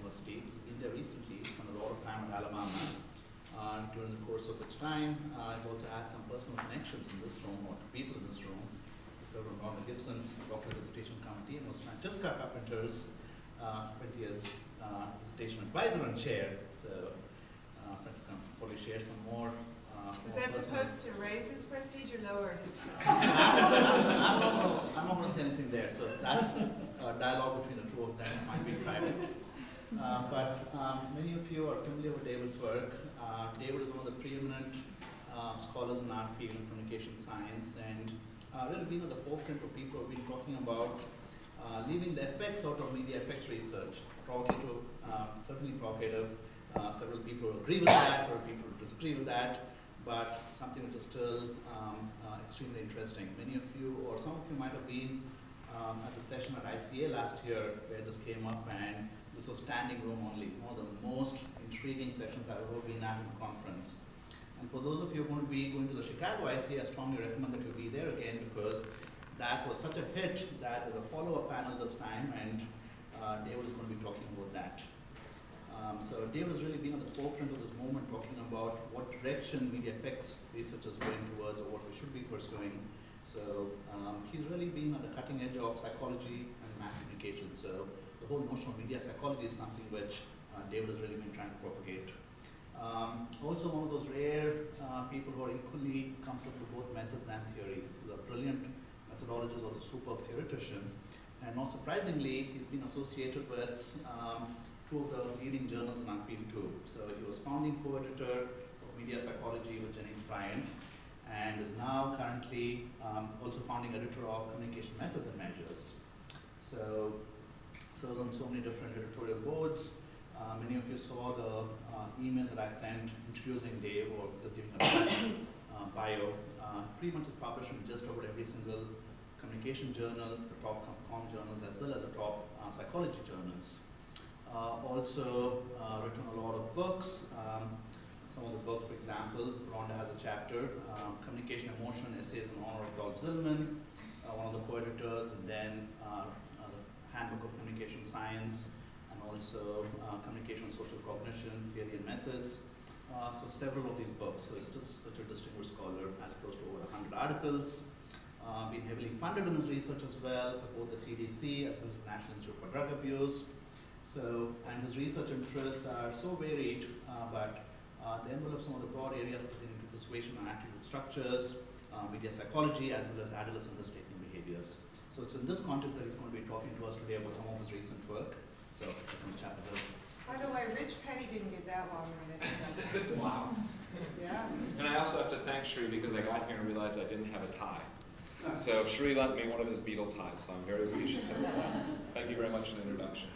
University. He's been there recently, spent a lot of time at Alabama during the course of its time. He's also had some personal connections in this room, or to people in this room. He served on Ronald Gibson's doctoral dissertation committee and was Francesca Carpenter's 20 years dissertation advisor and chair. So Francesca can probably share some more. Was that supposed to raise his prestige or lower his prestige? I'm not going to say anything there. So that's a dialogue between the two of them. It might be private. But many of you are familiar with David's work. David is one of the preeminent scholars in our field in communication science, and really been at the forefront of people who have been talking about leaving the effects out of media effects research. Provocative, certainly provocative. Several people agree with that, several people disagree with that, but something which is still extremely interesting. Many of you, or some of you might have been at the session at ICA last year where this came up, and this was standing room only, one of the most intriguing sessions I've ever been at in a conference. And for those of you who are going to be going to the Chicago ICA, I strongly recommend that you be there again, because that was such a hit that there's a follow-up panel this time, and David is going to be talking about that. So David has really been at the forefront of this movement, talking about what direction media effects research is going towards, or what we should be pursuing. So he's really been at the cutting edge of psychology and mass communication. So the whole notion of media psychology is something which David has really been trying to propagate. Also one of those rare people who are equally comfortable with both methods and theory. He's a brilliant methodologist, also superb theoretician. And not surprisingly, he's been associated with two of the leading journals in our field too. So he was founding co-editor of Media Psychology with Jennings Bryant, and is now currently also founding editor of Communication Methods and Measures. So serves on so many different editorial boards. Many of you saw the email that I sent introducing Dave, or just giving a bio. Pretty much is published in just about every single communication journal, the top comm journals, as well as the top psychology journals. Also written a lot of books. Some of the books, for example, Rhonda has a chapter, Communication, Emotion, Essays in Honor of Dolph Zillman, one of the co-editors, and then the Handbook of Communication Science, and also Communication, Social Cognition, Theory and Methods. So several of these books. So it's just such a distinguished scholar, has close to over 100 articles. Been heavily funded in his research as well, by both the CDC as well as the National Institute for Drug Abuse. So, and his research interests are so varied, but they envelop some of the broad areas pertaining to persuasion and attitude structures, media psychology, as well as adolescent risk-taking behaviors. So it's in this context that he's going to be talking to us today about some of his recent work. So I'm going to chat with him. By the way, Rich Petty didn't get that long of an introduction. Wow. Yeah. And I also have to thank Shri, because I got here and realized I didn't have a tie. So Shri lent me one of his Beatle ties, so I'm very appreciative of that. Thank you very much for the introduction.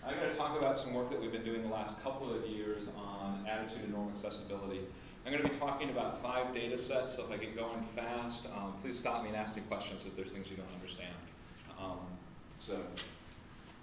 I'm going to talk about some work that we've been doing the last couple of years on attitude and norm accessibility. I'm going to be talking about 5 data sets, so if I get going fast, please stop me and ask me questions if there's things you don't understand.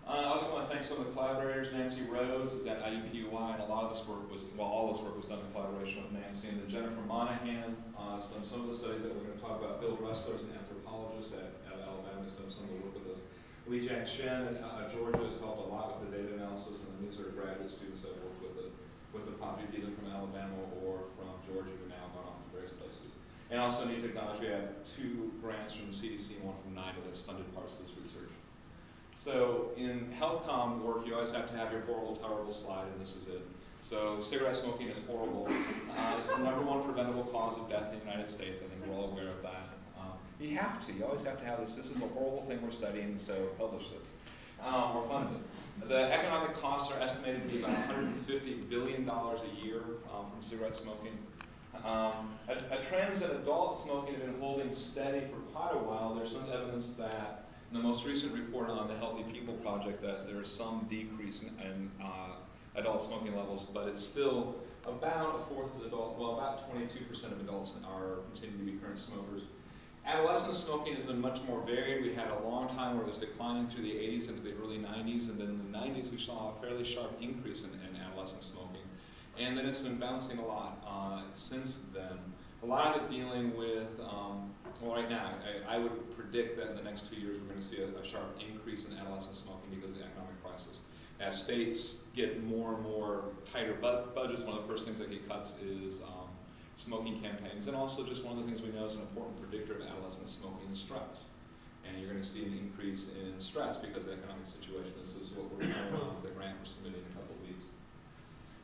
I also want to thank some of the collaborators. Nancy Rhodes is at IUPUI, and a lot of this work was, well, all this work was done in collaboration with Nancy. And then Jennifer Monahan has done some of the studies that we're going to talk about. Bill Ressler is an anthropologist at Alabama, has done some of the work with us. Li Jiang Shen at Georgia has helped a lot with the data analysis, and then these are graduate students that work with the project either from Alabama or from Georgia, who now gone off to various places. And also need to acknowledge we had 2 grants from the CDC and 1 from NIDA that's funded parts of this research. So in health comm work, you always have to have your horrible, terrible slide, and this is it. So cigarette smoking is horrible. It's the #1 preventable cause of death in the United States. I think we're all aware of that. You have to. You always have to have this. This is a horrible thing we're studying, so publish this. Or fund it. The economic costs are estimated to be about $150 billion a year from cigarette smoking. Trends in adult smoking have been holding steady for quite a while. There's some evidence that in the most recent report on the Healthy People Project that there is some decrease in adult smoking levels, but it's still about 1/4 of adults, well, about 22% of adults are continuing to be current smokers. Adolescent smoking has been much more varied. We had a long time where it was declining through the 80s into the early 90s, and then in the 90s we saw a fairly sharp increase in adolescent smoking. And then it's been bouncing a lot since then. A lot of it dealing with, well, right now, I would predict that in the next 2 years we're going to see a sharp increase in adolescent smoking because of the economic crisis. As states get more and more tighter budgets, one of the first things that he cuts is smoking campaigns, and also just one of the things we know is an important predictor of adolescent smoking is stress. And you're going to see an increase in stress because of the economic situation. This is what we're going on with the grant we're submitting in a couple of weeks.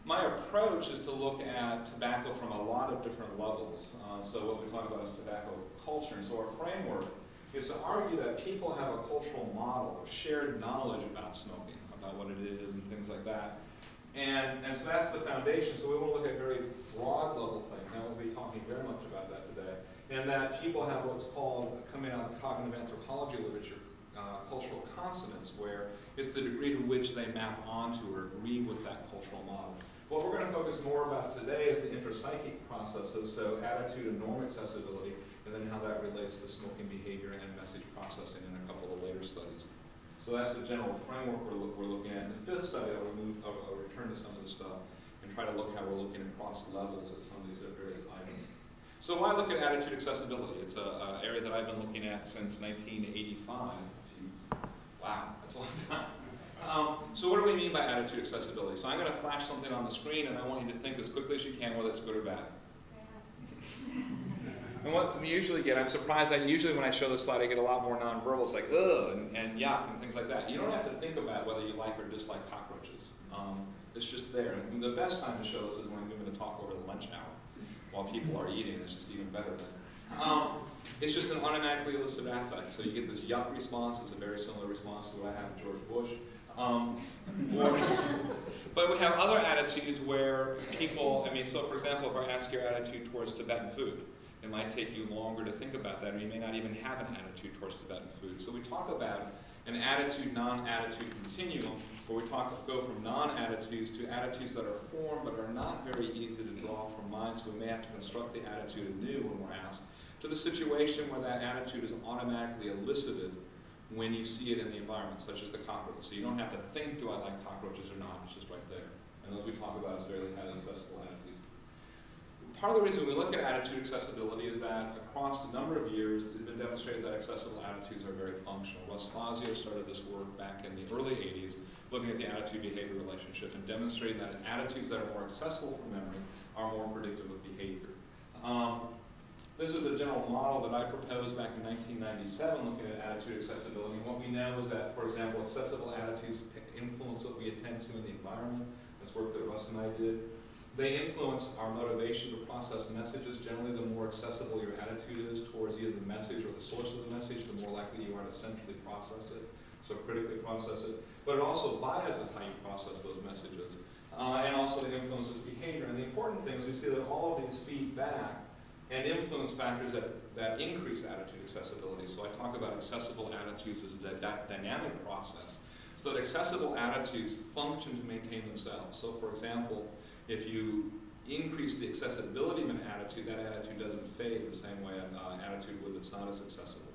My approach is to look at tobacco from a lot of different levels. So what we talk about is tobacco culture. And so our framework is to argue that people have a cultural model of shared knowledge about smoking, about what it is and things like that. And so that's the foundation. So we want to look at very broad level things. And we'll be talking very much about that today. And that people have what's called, coming out of the cognitive anthropology literature, cultural consonance, where it's the degree to which they map onto or agree with that cultural model. What we're going to focus more about today is the intrapsychic processes, so attitude and norm accessibility, and then how that relates to smoking behavior and message processing in a couple of later studies. So that's the general framework we're looking at. In the fifth study, I'll return to some of this stuff and try to look how we're looking across levels at some of these various items. So why look at attitude accessibility? It's an area that I've been looking at since 1985. Wow, that's a long time. So what do we mean by attitude accessibility? So I'm going to flash something on the screen, and I want you to think as quickly as you can whether it's good or bad. And what we usually get, I'm surprised, usually when I show this slide I get a lot more nonverbals like ugh and yuck and things like that. You don't have to think about whether you like or dislike cockroaches. It's just there. And the best time to show this is when I'm giving a talk over the lunch hour while people are eating. It's just even better then. It's just an automatically elicited affect. So you get this yuck response. It's a very similar response to what I had with George Bush. But we have other attitudes where people, I mean, so for example, if I ask your attitude towards Tibetan food, it might take you longer to think about that, or you may not even have an attitude towards Tibetan food. So we talk about an attitude, non-attitude continuum, where we go from non-attitudes to attitudes that are formed but are not very easy to draw from mind, so we may have to construct the attitude anew when we're asked, to the situation where that attitude is automatically elicited when you see it in the environment, such as the cockroaches. So you don't have to think, do I like cockroaches or not? It's just right there. And those we talk about as fairly highly accessible attitudes. Part of the reason we look at attitude accessibility is that across a number of years, it's been demonstrated that accessible attitudes are very functional. Russ Fazio started this work back in the early 80s, looking at the attitude-behavior relationship and demonstrating that attitudes that are more accessible for memory are more predictive of behavior. This is the general model that I proposed back in 1997, looking at attitude accessibility. And what we know is that, for example, accessible attitudes influence what we attend to in the environment. That's work that Russ and I did. They influence our motivation to process messages. Generally, the more accessible your attitude is towards either the message or the source of the message, the more likely you are to centrally process it, so critically process it. But it also biases how you process those messages. And also it influences behavior. And the important thing is we see that all of these feed back and influence factors that increase attitude accessibility. So I talk about accessible attitudes as a dynamic process. So that accessible attitudes function to maintain themselves. So for example, if you increase the accessibility of an attitude, that attitude doesn't fade the same way an attitude would that's not as accessible.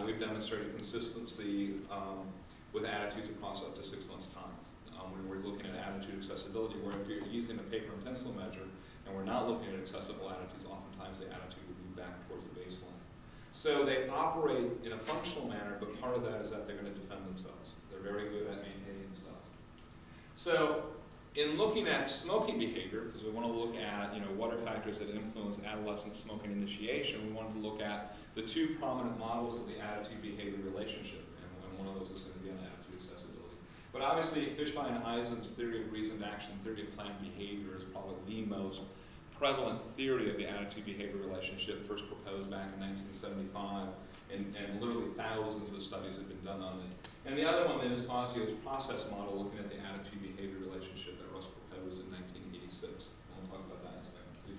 We've demonstrated consistency with attitudes across up to 6 months' time. When we're looking at attitude accessibility, where if you're using a paper and pencil measure and we're not looking at accessible attitudes, oftentimes the attitude would move back towards the baseline. So they operate in a functional manner, but part of that is that they're going to defend themselves. They're very good at maintaining themselves. So in looking at smoking behavior, because we want to look at what are factors that influence adolescent smoking initiation, we wanted to look at the two prominent models of the attitude-behavior relationship, and one of those is going to be on attitude accessibility. But obviously, Fishbein-Eisen's theory of reasoned action, theory of planned behavior, is probably the most prevalent theory of the attitude-behavior relationship, first proposed back in 1975, and literally thousands of studies have been done on it. And the other one is Fazio's process model, looking at the attitude-behavior relationship that Russ proposed in 1986. And we'll talk about that in a second, too.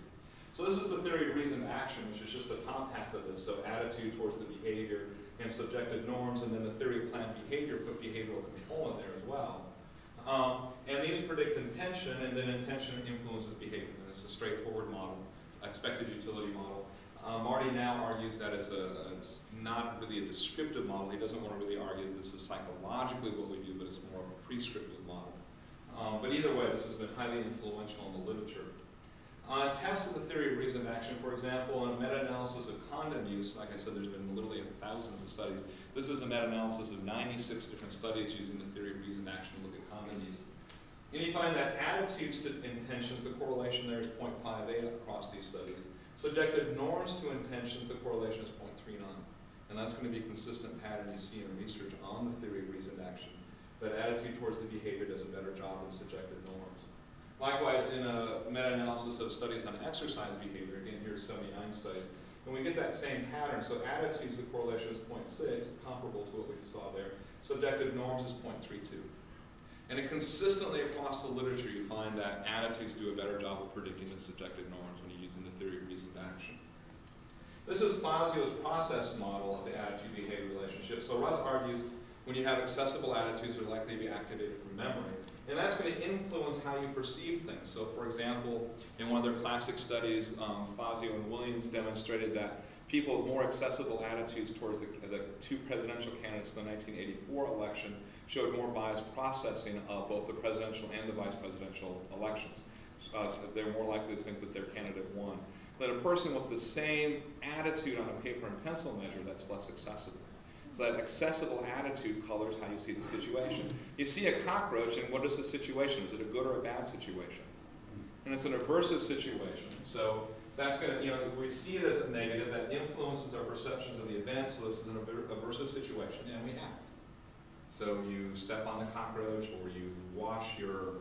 So this is the theory of reasoned action, which is just the top half of this, so attitude towards the behavior and subjective norms, and then the theory of planned behavior put behavioral control in there as well. And these predict intention, and then intention influences behavior. And it's a straightforward model, expected utility model. Marty now argues that it's not really a descriptive model. He doesn't want to really argue that this is psychologically what we do, but it's more of a prescriptive model. But either way, this has been highly influential in the literature. Tests of the theory of reasoned action. For example, in a meta-analysis of condom use, like I said, there's been literally thousands of studies. This is a meta-analysis of 96 different studies using the theory of reasoned action to look at condom use. And you find that attitudes to intentions, the correlation there is 0.58 across these studies. Subjective norms to intentions, the correlation is 0.39. And that's going to be a consistent pattern you see in research on the theory of reasoned action, that attitude towards the behavior does a better job than subjective norms. Likewise, in a meta-analysis of studies on exercise behavior, again, here's 79 studies, and we get that same pattern. So attitudes, the correlation is 0.6, comparable to what we saw there. Subjective norms is 0.32. And it consistently across the literature, you find that attitudes do a better job of predicting than subjective norms when you're using the theory of reasoned action. This is Fazio's process model of the attitude-behavior relationship. So Russ argues when you have accessible attitudes, they're likely to be activated from memory. And that's going to influence how you perceive things. So for example, in one of their classic studies, Fazio and Williams demonstrated that people with more accessible attitudes towards the two presidential candidates in the 1984 election showed more biased processing of both the presidential and the vice presidential elections. So they're more likely to think that their candidate won. Than a person with the same attitude on a paper and pencil measure that's less accessible. So that accessible attitude colors how you see the situation. You see a cockroach, and what is the situation? Is it a good or a bad situation? And it's an aversive situation. So that's going to, we see it as a negative that influences our perceptions of the event. So this is an aversive situation, and we act. So you step on the cockroach, or you wash your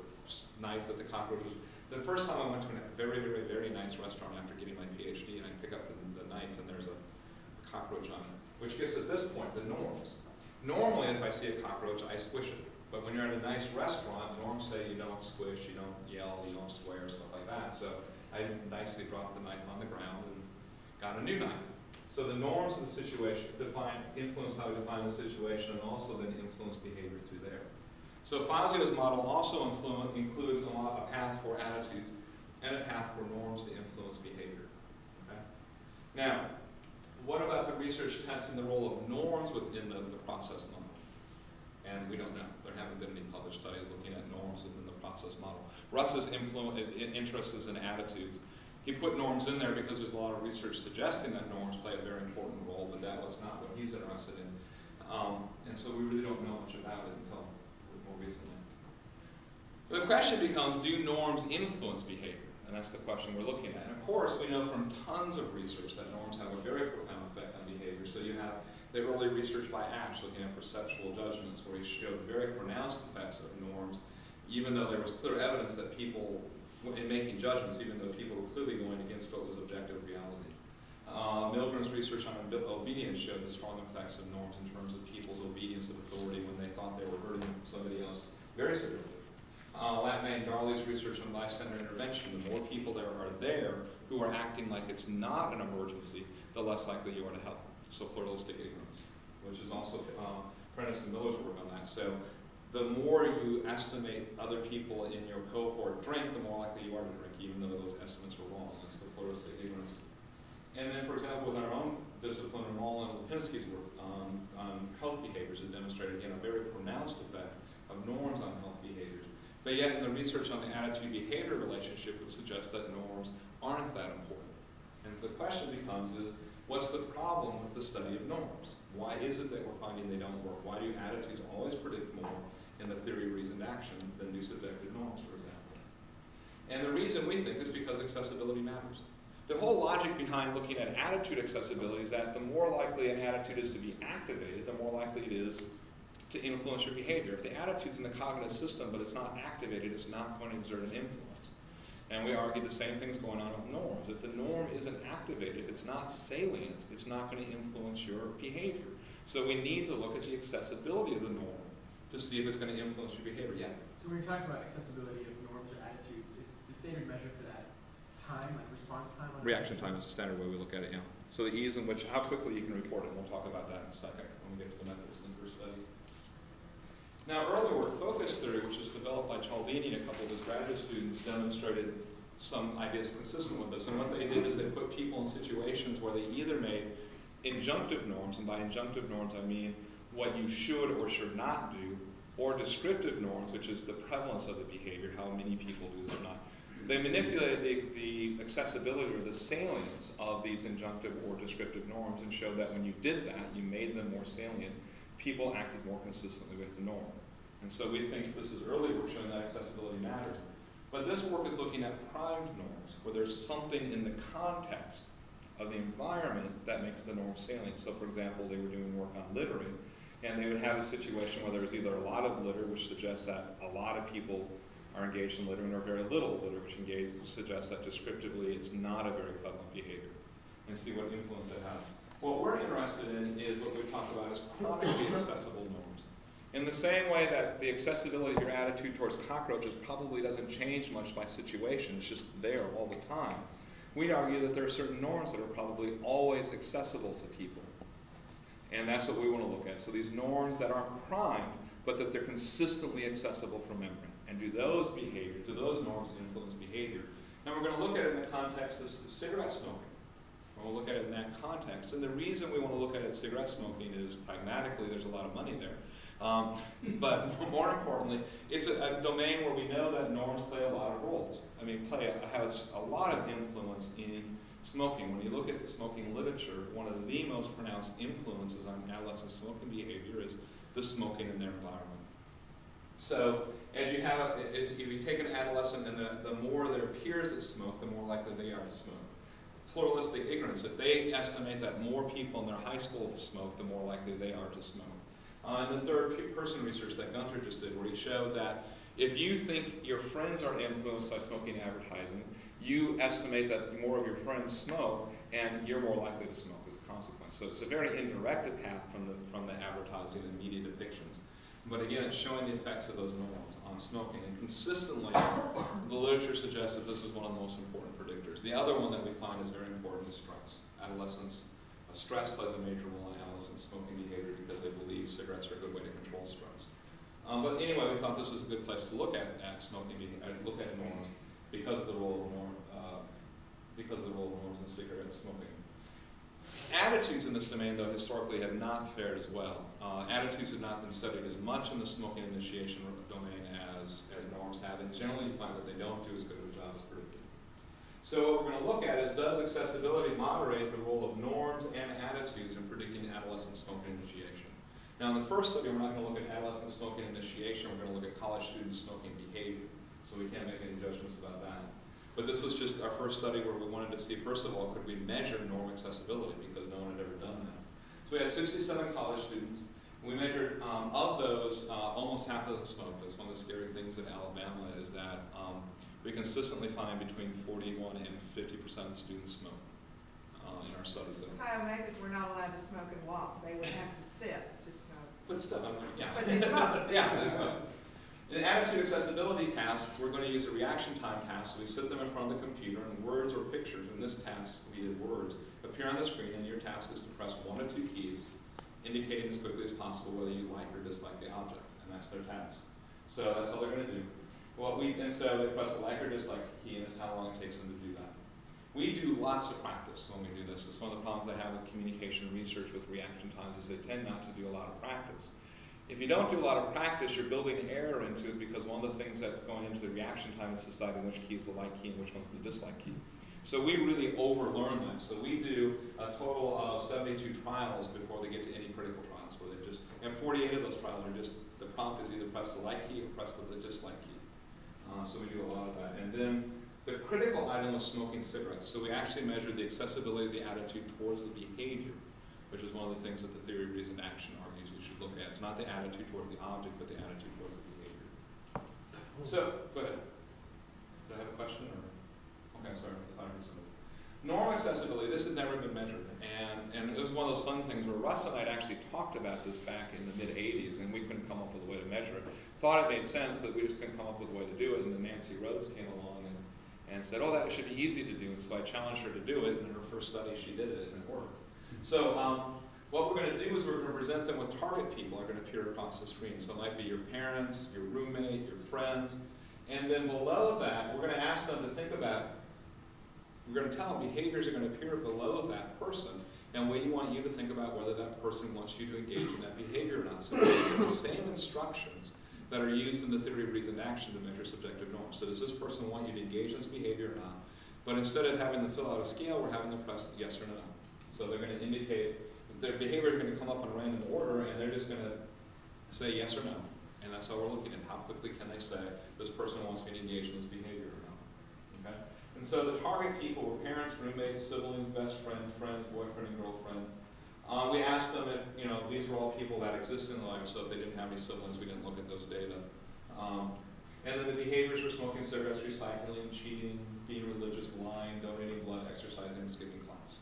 knife that the cockroach was. The first time I went to a very, very, very nice restaurant after getting my PhD, and I pick up the knife, and there's a cockroach on it, which gets at this point the norms. Normally, if I see a cockroach, I squish it. But when you're at a nice restaurant, norms say you don't squish, you don't yell, you don't swear, stuff like that. So I nicely dropped the knife on the ground and got a new knife. So the norms of the situation influence how we define the situation, and also then influence behavior through there. So Fazio's model also includes a path for attitudes and a path for norms to influence behavior. Okay? Now, what about the research testing the role of norms within the process model? And we don't know. There haven't been any published studies looking at norms within the process model. Russ's interest is in attitudes. He put norms in there because there's a lot of research suggesting that norms play a very important role, but that was not what he's interested in. And so we really don't know much about it until more recently. The question becomes, do norms influence behavior? And that's the question we're looking at. And of course, we know from tons of research that norms have a very profound effect on behavior. So you have the early research by Ash looking at perceptual judgments, where he showed very pronounced effects of norms, even though there was clear evidence that people, in making judgments, even though people were clearly going against what was objective reality. Milgram's research on obedience showed the strong effects of norms in terms of people's obedience of authority when they thought they were hurting somebody else very severely. Latmay and Darley's research on bystander intervention, the more people there are who are acting like it's not an emergency, the less likely you are to help. So pluralistic ignorance, which is also Prentice and Miller's work on that. So the more you estimate other people in your cohort drink, the more likely you are to drink, even though those estimates were wrong. That's the pluralistic ignorance. And then, for example, with our own discipline, Roland and Lipinski's work on health behaviors has demonstrated, again, a very pronounced effect of norms on health behaviors. But yet, in the research on the attitude-behavior relationship would suggest that norms aren't that important. And the question becomes is, what's the problem with the study of norms? Why is it that we're finding they don't work? Why do attitudes always predict more in the theory of reasoned action than do subjective norms, for example? And the reason we think is because accessibility matters. The whole logic behind looking at attitude accessibility is that the more likely an attitude is to be activated, the more likely it is to influence your behavior. If the attitude's in the cognitive system but it's not activated, it's not going to exert an influence. And we argue the same thing's going on with norms. If the norm isn't activated, if it's not salient, it's not going to influence your behavior. So we need to look at the accessibility of the norm to see if it's going to influence your behavior. Yeah? So when you're talking about accessibility of norms or attitudes, is the standard measure for that time, like response time? Reaction time is the standard way we look at it, yeah. So the ease in which, how quickly you can report it, and we'll talk about that in a second when we get to the methods in the first study. Now, earlier work, focus theory, which was developed by Cialdini and a couple of his graduate students, demonstrated some ideas consistent with this. And what they did is they put people in situations where they either made injunctive norms, and by injunctive norms I mean what you should or should not do, or descriptive norms, which is the prevalence of the behavior, how many people do this or not. They manipulated the accessibility or the salience of these injunctive or descriptive norms and showed that when you did that, you made them more salient, people acted more consistently with the norm. And so we think this is early work showing that accessibility matters. But this work is looking at primed norms, where there's something in the context of the environment that makes the norm salient. So for example, they were doing work on littering, and they would have a situation where there was either a lot of litter, which suggests that a lot of people are engaged in littering, or very little litter, which suggests that descriptively it's not a very prevalent behavior, and see what influence it has. What we're interested in is what we talk about as chronically accessible norms. In the same way that the accessibility of your attitude towards cockroaches probably doesn't change much by situation, it's just there all the time. We'd argue that there are certain norms that are probably always accessible to people. And that's what we want to look at. So these norms that aren't primed, but that they're consistently accessible from memory. And do those norms influence behavior? And we're going to look at it in the context of cigarette smoking. We'll look at it in that context. And the reason we want to look at it cigarette smoking is pragmatically there's a lot of money there. But more importantly, it's a domain where we know that norms play a lot of roles. I mean, has a lot of influence in smoking. When you look at the smoking literature, one of the most pronounced influences on adolescent smoking behavior is the smoking in their environment. So, as you have, if you take an adolescent and the more their peers that smoke, the more likely they are to smoke. Pluralistic ignorance, if they estimate that more people in their high school smoke, the more likely they are to smoke. And the third person research that Gunter just did, where he showed that if you think your friends are influenced by smoking advertising, you estimate that more of your friends smoke, and you're more likely to smoke as a consequence. So it's a very indirect path from the advertising and media depictions. But again, it's showing the effects of those norms on smoking. And consistently, the literature suggests that this is one of the most important predictors. The other one that we find is very important is stress. Adolescents, stress plays a major role in adolescent smoking behavior because they believe cigarettes are a good way to control stress. But anyway, we thought this was a good place to look at smoking, look at norms because of the role of norms in cigarette smoking. Attitudes in this domain, though, historically have not fared as well. Attitudes have not been studied as much in the smoking initiation domain as norms have, and generally you find that they don't do as good of a job as predicted. So what we're going to look at is, does accessibility moderate the role of norms and attitudes in predicting adolescent smoking initiation? Now in the first study, we're not going to look at adolescent smoking initiation, we're going to look at college student smoking behavior. So we can't make any judgments about that. But this was just our first study where we wanted to see, first of all, could we measure norm accessibility, because no one had ever done that. So we had 67 college students. We measured, of those, almost half of them smoked. That's one of the scary things in Alabama is that we consistently find between 41 and 50% of the students smoke in our studies. Ohio Omegas were not allowed to smoke and walk. They would have to sit to smoke. But still, yeah. But they smoke. Yeah, they smoke. In the attitude accessibility task, we're going to use a reaction time task. So we sit them in front of the computer, and words or pictures, in this task we did words, appear on the screen, and your task is to press one or two keys, indicating as quickly as possible whether you like or dislike the object, and that's their task. So that's all they're going to do. And so they press the like or dislike key, and it's how long it takes them to do that. We do lots of practice when we do this. It's one of the problems I have with communication research with reaction times is they tend not to do a lot of practice. If you don't do a lot of practice, you're building error into it, because one of the things that's going into the reaction time is deciding which key is the like key and which one's the dislike key. So we really overlearn that. So we do a total of 72 trials before they get to any critical trials, where they just, and 48 of those trials are just, the prompt is either press the like key or press the dislike key. So we do a lot of that. And then the critical item was smoking cigarettes. So we actually measured the accessibility of the attitude towards the behavior, which is one of the things that the theory of reasoned action argues we should look at. It's not the attitude towards the object, but the attitude towards the behavior. So, go ahead. Did I have a question? Or? Okay, I'm sorry. I thought I heard something. Norm accessibility, this had never been measured. And it was one of those fun things where Russ and I had actually talked about this back in the mid-'80s, and we couldn't come up with a way to measure it. Thought it made sense, but we just couldn't come up with a way to do it. And then Nancy Rhodes came along and said, oh, that should be easy to do. And so I challenged her to do it, and in her first study she did it, and it worked. So what we're going to do is we're going to present them with target people that are going to appear across the screen. So it might be your parents, your roommate, your friends. And then below that, we're going to ask them to think about, we're going to tell them behaviors are going to appear below that person, and we want you to think about whether that person wants you to engage in that behavior or not. So we're going to give the same instructions that are used in the theory of reasoned action to measure subjective norms. So does this person want you to engage in this behavior or not? But instead of having them fill out a scale, we're having them press yes or no. So they're going to indicate, their behavior is going to come up in random order, and they're just going to say yes or no. And that's all we're looking at. How quickly can they say, this person wants me to engage in this behavior or not? Okay? And so the target people were parents, roommates, siblings, best friend, friends, boyfriend and girlfriend. We asked them if, these were all people that exist in life, so if they didn't have any siblings, we didn't look at those data. And then the behaviors were smoking cigarettes, recycling, cheating, being religious, lying, donating blood, exercising, and skipping class.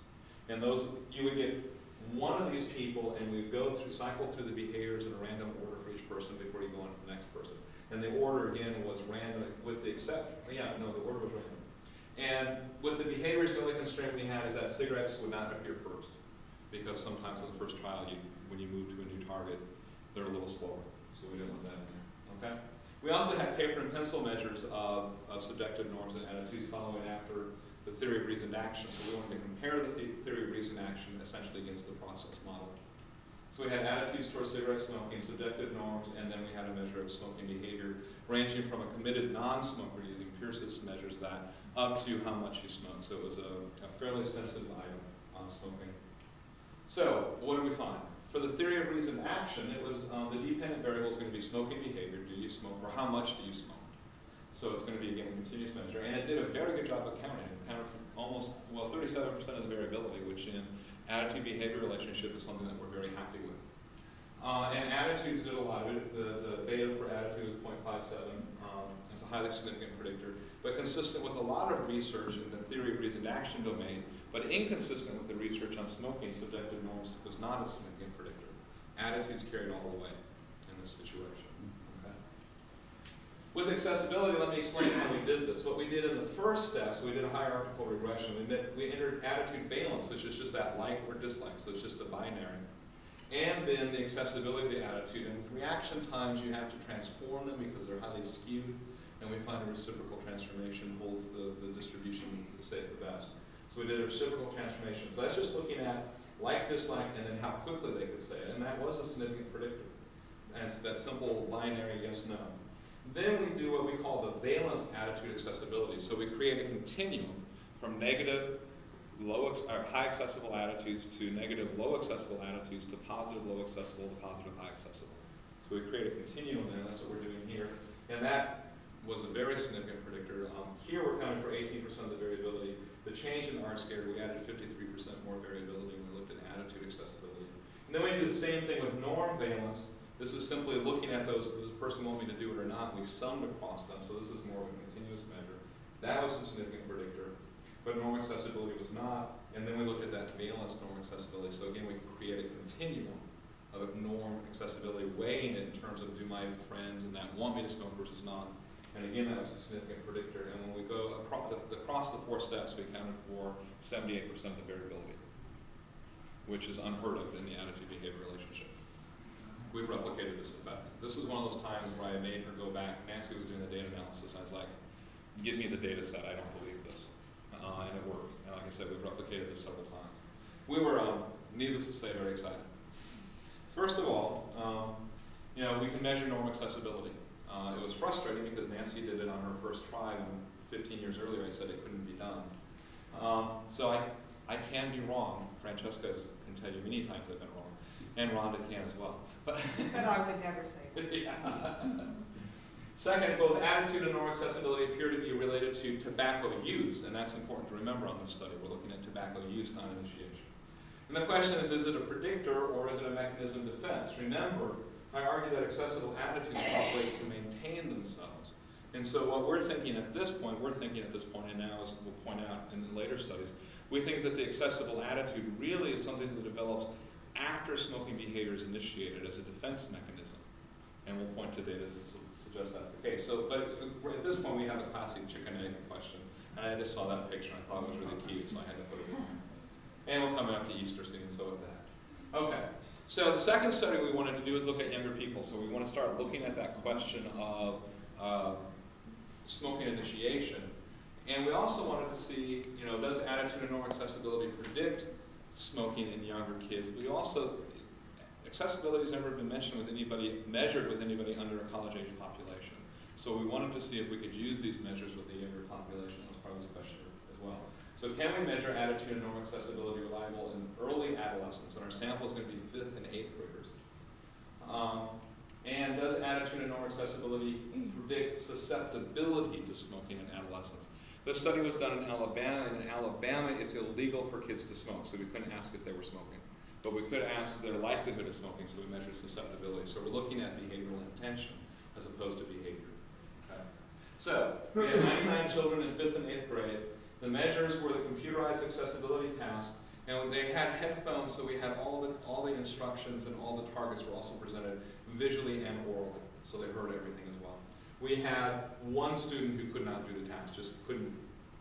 And those, you would get one of these people, and we would cycle through the behaviors in a random order for each person before you go on to the next person. And the order, again, was random, with the exception, the order was random. And with the behaviors, the only constraint we had is that cigarettes would not appear first, because sometimes in the first trial, when you move to a new target, they're a little slower. So we didn't want that in there. Okay? We also had paper and pencil measures of subjective norms and attitudes following after the theory of reasoned action. So we wanted to compare the theory of reasoned action essentially against the process model. So we had attitudes towards cigarette smoking, subjective norms, and then we had a measure of smoking behavior ranging from a committed non-smoker using Pierce's measures that up to how much you smoke. So it was a fairly sensitive item on smoking. So what did we find? For the theory of reasoned action, it was the dependent variable is going to be smoking behavior. Do you smoke, or how much do you smoke? So it's going to be, again, a continuous measure. And it did a very good job of counting. It counted for almost, 37% of the variability, which in attitude-behavior relationship is something that we're very happy with. And attitudes did a lot of it. The beta for attitude was 0.57. It's a highly significant predictor, but consistent with a lot of research in the theory of reasoned action domain, but inconsistent with the research on smoking subjective norms was not a significant predictor. Attitudes carried all the way in this situation. Okay. With accessibility, let me explain how we did this. What we did in the first step, so we did a hierarchical regression. We entered attitude valence, which is just that like or dislike, so it's just a binary. And then the accessibility of the attitude. And with reaction times, you have to transform them because they're highly skewed, and we find a reciprocal transformation holds the distribution the best. So we did a reciprocal transformation. So that's just looking at like, dislike, and then how quickly they could say it. And that was a significant predictor. And it's that simple binary yes, no. Then we do what we call the valence attitude accessibility. So we create a continuum from negative, high accessible attitudes to negative, low accessible attitudes to positive, low accessible to positive, high accessible. So we create a continuum there. That's what we're doing here. And that was a very significant predictor. Here we're counting for 18% of the variability. The change in R-squared, we added 53% more variability when we looked at attitude accessibility. And then we do the same thing with norm valence. This is simply looking at those, does this person want me to do it or not? We summed across them, so this is more of a continuous measure. That was a significant predictor, but norm accessibility was not. And then we looked at that valence norm accessibility. So again, we create a continuum of norm accessibility, weighing it in terms of do my friends and that want me to smoke versus not. And again, that was a significant predictor. And when we go across the 4 steps, we accounted for 78% of the variability, which is unheard of in the attitude-behavior relationship. We've replicated this effect. This was one of those times where I made her go back. Nancy was doing the data analysis. I was like, give me the data set. I don't believe this. And it worked. And like I said, we've replicated this several times. We were, needless to say, very excited. First of all, we can measure norm accessibility. It was frustrating because Nancy did it on her first try, and 15 years earlier I said it couldn't be done. So I can be wrong. Francesca can tell you many times I've been wrong, and Rhonda can as well. But I would never say that. Yeah. Second, both attitude and norm accessibility appear to be related to tobacco use, and that's important to remember on this study. We're looking at tobacco use, not initiation. And the question is it a predictor or is it a mechanism of defense? Remember, I argue that accessible attitudes operate to maintain themselves. And so what we're thinking at this point, and now as we'll point out in the later studies, we think that the accessible attitude really is something that develops after smoking behavior is initiated as a defense mechanism. And we'll point to data to suggest that's the case. So, but at this point we have the classic chicken egg question. And I just saw that picture and I thought it was really cute, so I had to put it in. And we're coming up to Easter soon, so with that. Okay. So the second study we wanted to do is look at younger people. So we want to start looking at that question of smoking initiation. And we also wanted to see, does attitude and norm accessibility predict smoking in younger kids? We also accessibility has never been mentioned with anybody, measured with anybody under a college-age population. So we wanted to see if we could use these measures with the younger population. That was part of this question as well. So can we measure attitude and norm accessibility reliable in early adolescence? And our sample is going to be 5th and 8th graders. And does attitude and norm accessibility predict susceptibility to smoking in adolescence? This study was done in Alabama, and in Alabama it's illegal for kids to smoke, so we couldn't ask if they were smoking. But we could ask their likelihood of smoking, so we measured susceptibility. So we're looking at behavioral intention as opposed to behavior. Okay. So we had 99 children in 5th and 8th grade. The measures were the computerized accessibility task, and they had headphones, so we had all the instructions and all the targets were also presented visually and orally, so they heard everything as well. We had one student who could not do the task, just couldn't,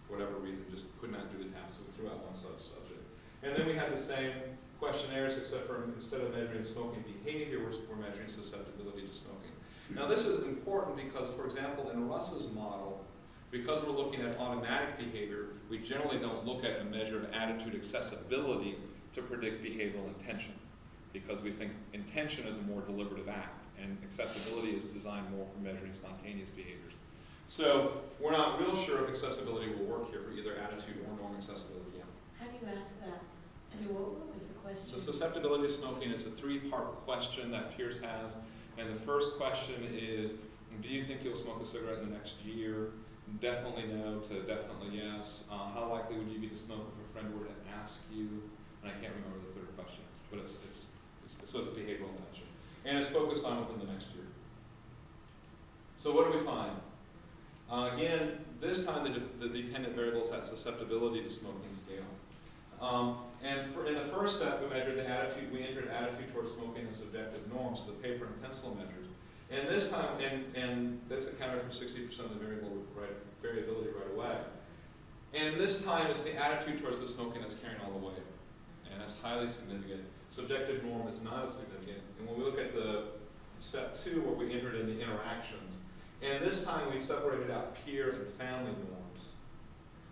for whatever reason, just could not do the task, so we threw out one subject. And then we had the same questionnaires, except for instead of measuring smoking behavior, we're measuring susceptibility to smoking. Now this is important because, for example, in Russ's model, because we're looking at automatic behavior, we generally don't look at a measure of attitude accessibility to predict behavioral intention, because we think intention is a more deliberative act, and accessibility is designed more for measuring spontaneous behaviors. So we're not real sure if accessibility will work here for either attitude or norm accessibility yet. How do you ask that? I mean, what was the question? The susceptibility to smoking is a 3-part question that Pierce has, and the first question is, do you think you'll smoke a cigarette in the next year? Definitely no to definitely yes. How likely would you be to smoke if a friend were to ask you? And I can't remember the third question, but it's a behavioral intention. And it's focused on within the next year. So what do we find? Again, this time the dependent variable is that susceptibility to smoking scale. And in the first step, we measured the attitude, we entered attitude towards smoking and subjective norms, so the paper and pencil measures. And this time, and this accounted for 60% of the variability right away. And this time, it's the attitude towards the smoking that's carrying all the weight. And that's highly significant. Subjective norm is not as significant. And when we look at the step 2, where we entered in the interactions, and this time we separated out peer and family norms.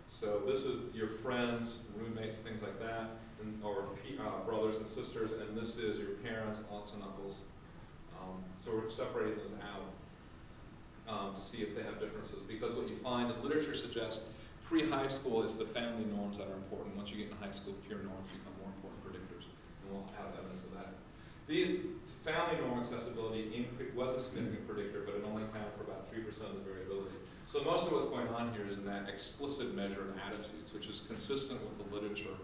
So this is your friends, roommates, things like that, or brothers and sisters, and this is your parents, aunts and uncles. So we're separating those out to see if they have differences, because what you find, the literature suggests pre-high school is the family norms that are important. Once you get into high school, peer norms become more important predictors, and we'll have evidence of that. The family norm accessibility was a significant predictor, but it only accounted for about 3% of the variability. So most of what's going on here is in that explicit measure of attitudes, which is consistent with the literature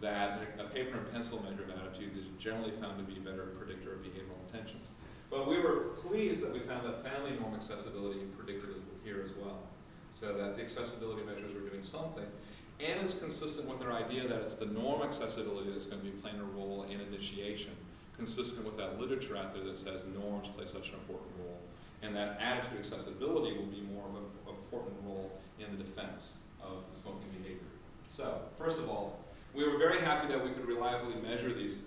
that a paper and pencil measure of attitudes is generally found to be a better predictor of behavioral intentions. But we were pleased that we found that family norm accessibility predicted here as well. So that the accessibility measures were doing something. And it's consistent with our idea that it's the norm accessibility that's going to be playing a role in initiation, consistent with that literature out there that says norms play such an important role. And that attitude accessibility will be more of an important role in the defense of the smoking behavior. So, first of all, we were very happy that we could reliably measure these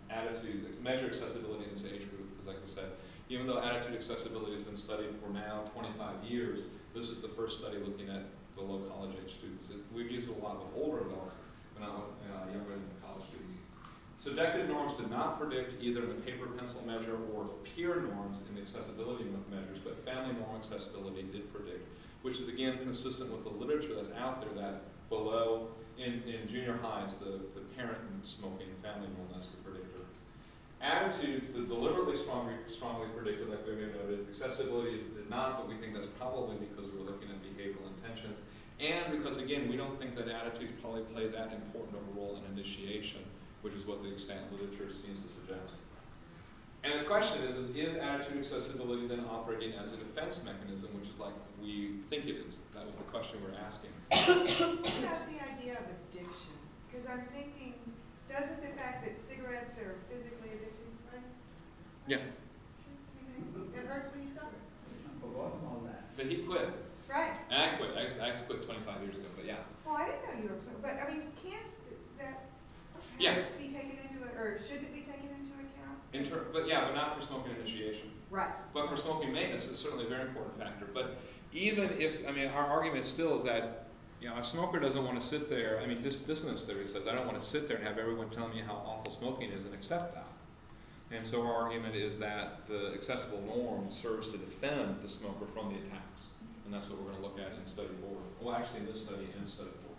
attitudes, measure accessibility in this age group, because like I said, even though attitude accessibility has been studied for now 25 years, this is the first study looking at below college age students. We've used it a lot with older adults, but not with younger than college students. Subjective norms did not predict either the paper pencil measure or peer norms in the accessibility measures, but family norm accessibility did predict, which is again consistent with the literature that's out there that below, in junior highs, the parent smoking family norm, that's the predictor. Attitudes, the deliberately strongly predicted, like we noted. Accessibility did not, but we think that's probably because we were looking at behavioral intentions, and because again, we don't think that attitudes probably play that important of a role in initiation, which is what the extant literature seems to suggest. And the question is attitude accessibility then operating as a defense mechanism, which is like we think it is? That was the question we're asking. What about the idea of addiction? Because I'm thinking, doesn't the fact that cigarettes are physically addictive, right? Yeah. It hurts when you stop it. I've forgotten all that. But he quit. Right. And I quit. I quit 25 years ago, but yeah. Well, I didn't know you were so, but I mean, can't that be taken into it, or should it be taken into account? But not for smoking initiation. Right. But for smoking maintenance, it's certainly a very important factor. But even if, our argument still is that, a smoker doesn't want to sit there, dissonance theory says, I don't want to sit there and have everyone tell me how awful smoking is and accept that. And so our argument is that the accessible norm serves to defend the smoker from the attacks. And that's what we're going to look at in study 4. Well, actually in this study and study 4.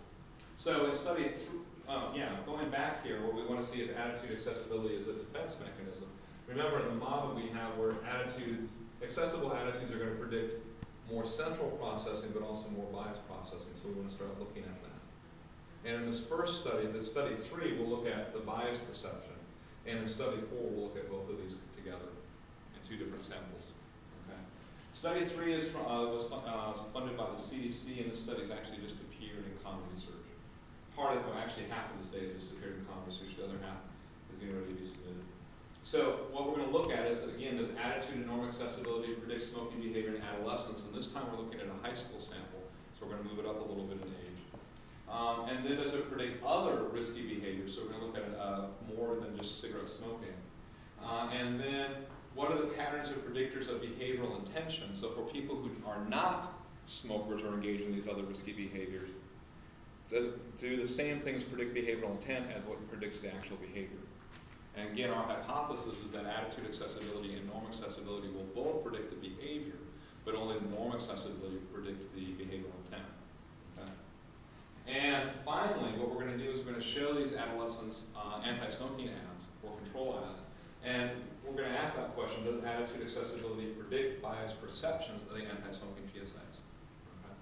So in study, going back here where we want to see if attitude accessibility is a defense mechanism. Remember in the model we have where accessible attitudes are going to predict more central processing but also more bias processing. So we want to start looking at that. And in this first study, the study 3, we'll look at the bias perception. And in study 4, we'll look at both of these together in 2 different samples. Okay. Study 3 was funded by the CDC, and this study's actually just appeared in Common Research. Actually half of this data just appeared in Common Research, the other half is getting ready to be submitted. So what we're going to look at is, again, does attitude and norm accessibility predict smoking behavior in adolescents? And this time we're looking at a high school sample, so we're going to move it up a little bit in age. And then does it predict other risky behaviors? So we're going to look at more than just cigarette smoking. And then what are the patterns or predictors of behavioral intention? So for people who are not smokers or engaged in these other risky behaviors, do the same things predict behavioral intent as what predicts the actual behavior? And again, our hypothesis is that attitude accessibility and norm accessibility will both predict the behavior, but only the norm accessibility will predict the behavioral intent. Okay? And finally, what we're going to do is we're going to show these adolescents anti-smoking ads or control ads. And we're going to ask that question, does attitude accessibility predict bias perceptions of the anti-smoking PSAs? Okay.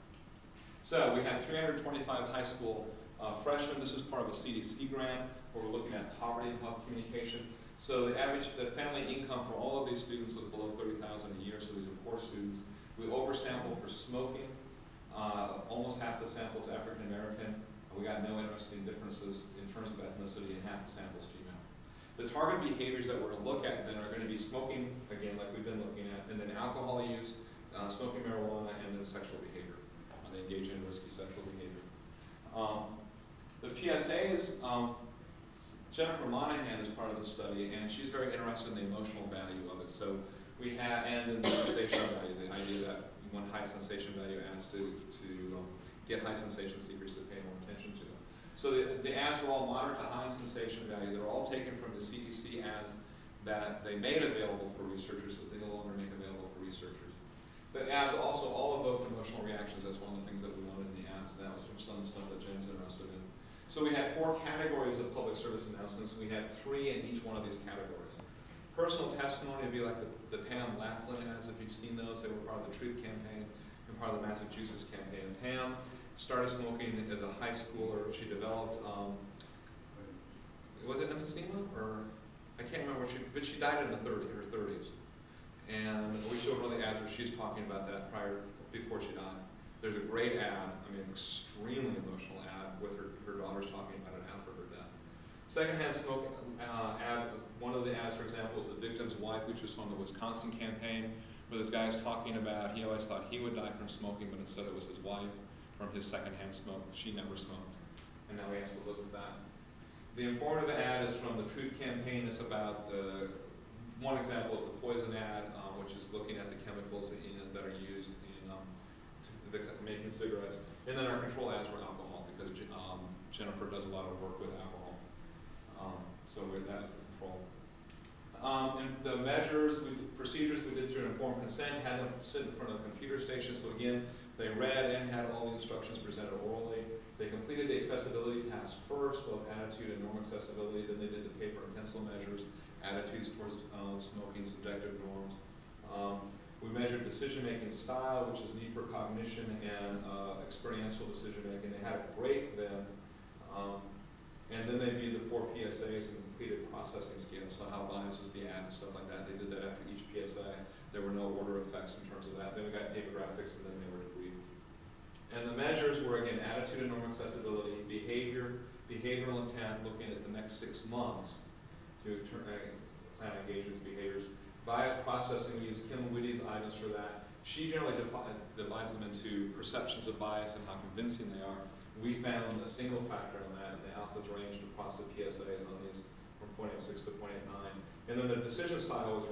So we had 325 high school freshmen. This is part of a CDC grant where we're looking at poverty and health communication. So the family income for all of these students was below $30,000 a year, so these are poor students. We oversampled for smoking. Almost half the sample is African American. We got no interesting differences in terms of ethnicity, and half the sample is female. The target behaviors that we're going to look at then are going to be smoking, again, like we've been looking at, and then alcohol use, smoking marijuana, and then sexual behavior. They engage in risky sexual behavior. The PSA is, Jennifer Monahan is part of the study, and she's very interested in the emotional value of it. So we have, and the sensation value, the idea that you want high sensation value ads to get high sensation seekers to pay more attention to them. So the ads are all moderate to high sensation value. They're all taken from the CDC ads that they made available for researchers, that they no longer make available for researchers. The ads also all evoked emotional reactions. That's one of the things that we wanted in the ads. That was from some of the stuff that Jen's interested in. So we had 4 categories of public service announcements. We had 3 in each one of these categories. Personal testimony would be like the Pam Laughlin ads, if you've seen those. They were part of the Truth campaign and part of the Massachusetts campaign. Pam started smoking as a high schooler. She developed, was it emphysema? Or I can't remember, but she died in her 30s. And we showed one of the ads where she's talking about that before she died. There's a great ad, extremely emotional ad with her daughters talking about it after her death. Secondhand smoke ad, one of the ads, for example, is the victim's wife, which was from the Wisconsin campaign, where this guy is talking about he always thought he would die from smoking, but instead it was his wife from his secondhand smoke. She never smoked. And now he has to live with that. The informative ad is from the Truth campaign. It's about one example is the poison ad, which is looking at the chemicals that are used in making cigarettes. And then our control ads were alcohol, because Jennifer does a lot of work with alcohol. So that's the control. And the procedures we did through informed consent, had them sit in front of the computer station. So again, they read and had all the instructions presented orally. They completed the accessibility task first, both attitude and norm accessibility. Then they did the paper and pencil measures, attitudes towards smoking, subjective norms. We measured decision-making style, which is need for cognition, and experiential decision-making. They had a break then, and then they viewed the 4 PSAs and completed processing scales, so how biased was the ad and stuff like that. They did that after each PSA. There were no order effects in terms of that. Then we got demographics, and then they were debriefed. And the measures were, again, attitude and norm accessibility, behavior, behavioral intent, looking at the next 6 months to plan engagement behaviors. Bias processing, we use Kim Whitty's items for that. She generally divides them into perceptions of bias and how convincing they are. We found a single factor on that, and the alphas ranged across the PSAs on these from 0.86 to 0.89. And then the decision style was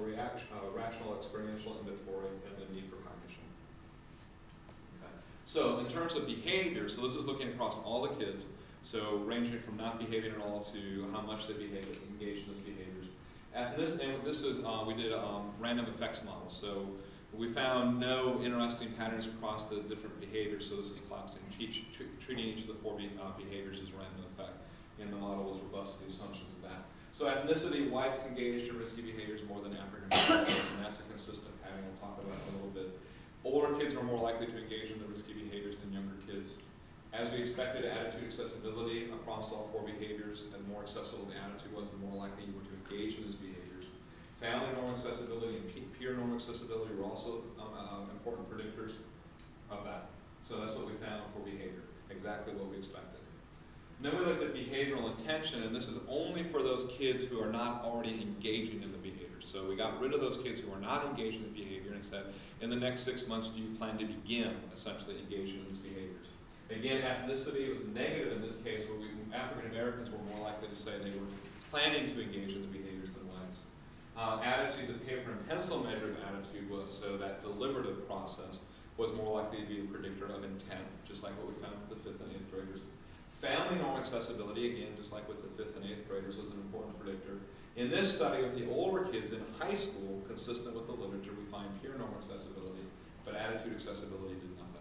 rational, experiential, inventory, and the need for cognition. Okay. So in terms of behavior, so this is looking across all the kids, so ranging from not behaving at all to how much they behave, engage in those behaviors. And this is, we did random effects models. So we found no interesting patterns across the different behaviors. So this is collapsing, treating each of the 4 behaviors as a random effect. And the model was robust to the assumptions of that. So ethnicity, whites engaged in risky behaviors more than African Americans, and that's a consistent pattern. We'll talk about it in a little bit. Older kids were more likely to engage in the risky behaviors than younger kids. As we expected, attitude accessibility across all 4 behaviors, and the more accessible the attitude was, the more likely you were to engage in those behaviors. Family norm accessibility and peer norm accessibility were also important predictors of that. So that's what we found for behavior, exactly what we expected. And then we looked at behavioral intention, and this is only for those kids who are not already engaging in the behavior. So we got rid of those kids who are not engaging in the behavior and said, in the next 6 months, do you plan to begin essentially engaging in these behaviors? Again, ethnicity was negative in this case, where African Americans were more likely to say they were planning to engage in the behaviors than whites. Attitude, the paper and pencil measure of attitude was, so that deliberative process was more likely to be a predictor of intent, just like what we found with the 5th and 8th graders. Family norm accessibility, again, just like with the 5th and 8th graders, was an important predictor. In this study with the older kids in high school, consistent with the literature, we find peer norm accessibility, but attitude accessibility did nothing.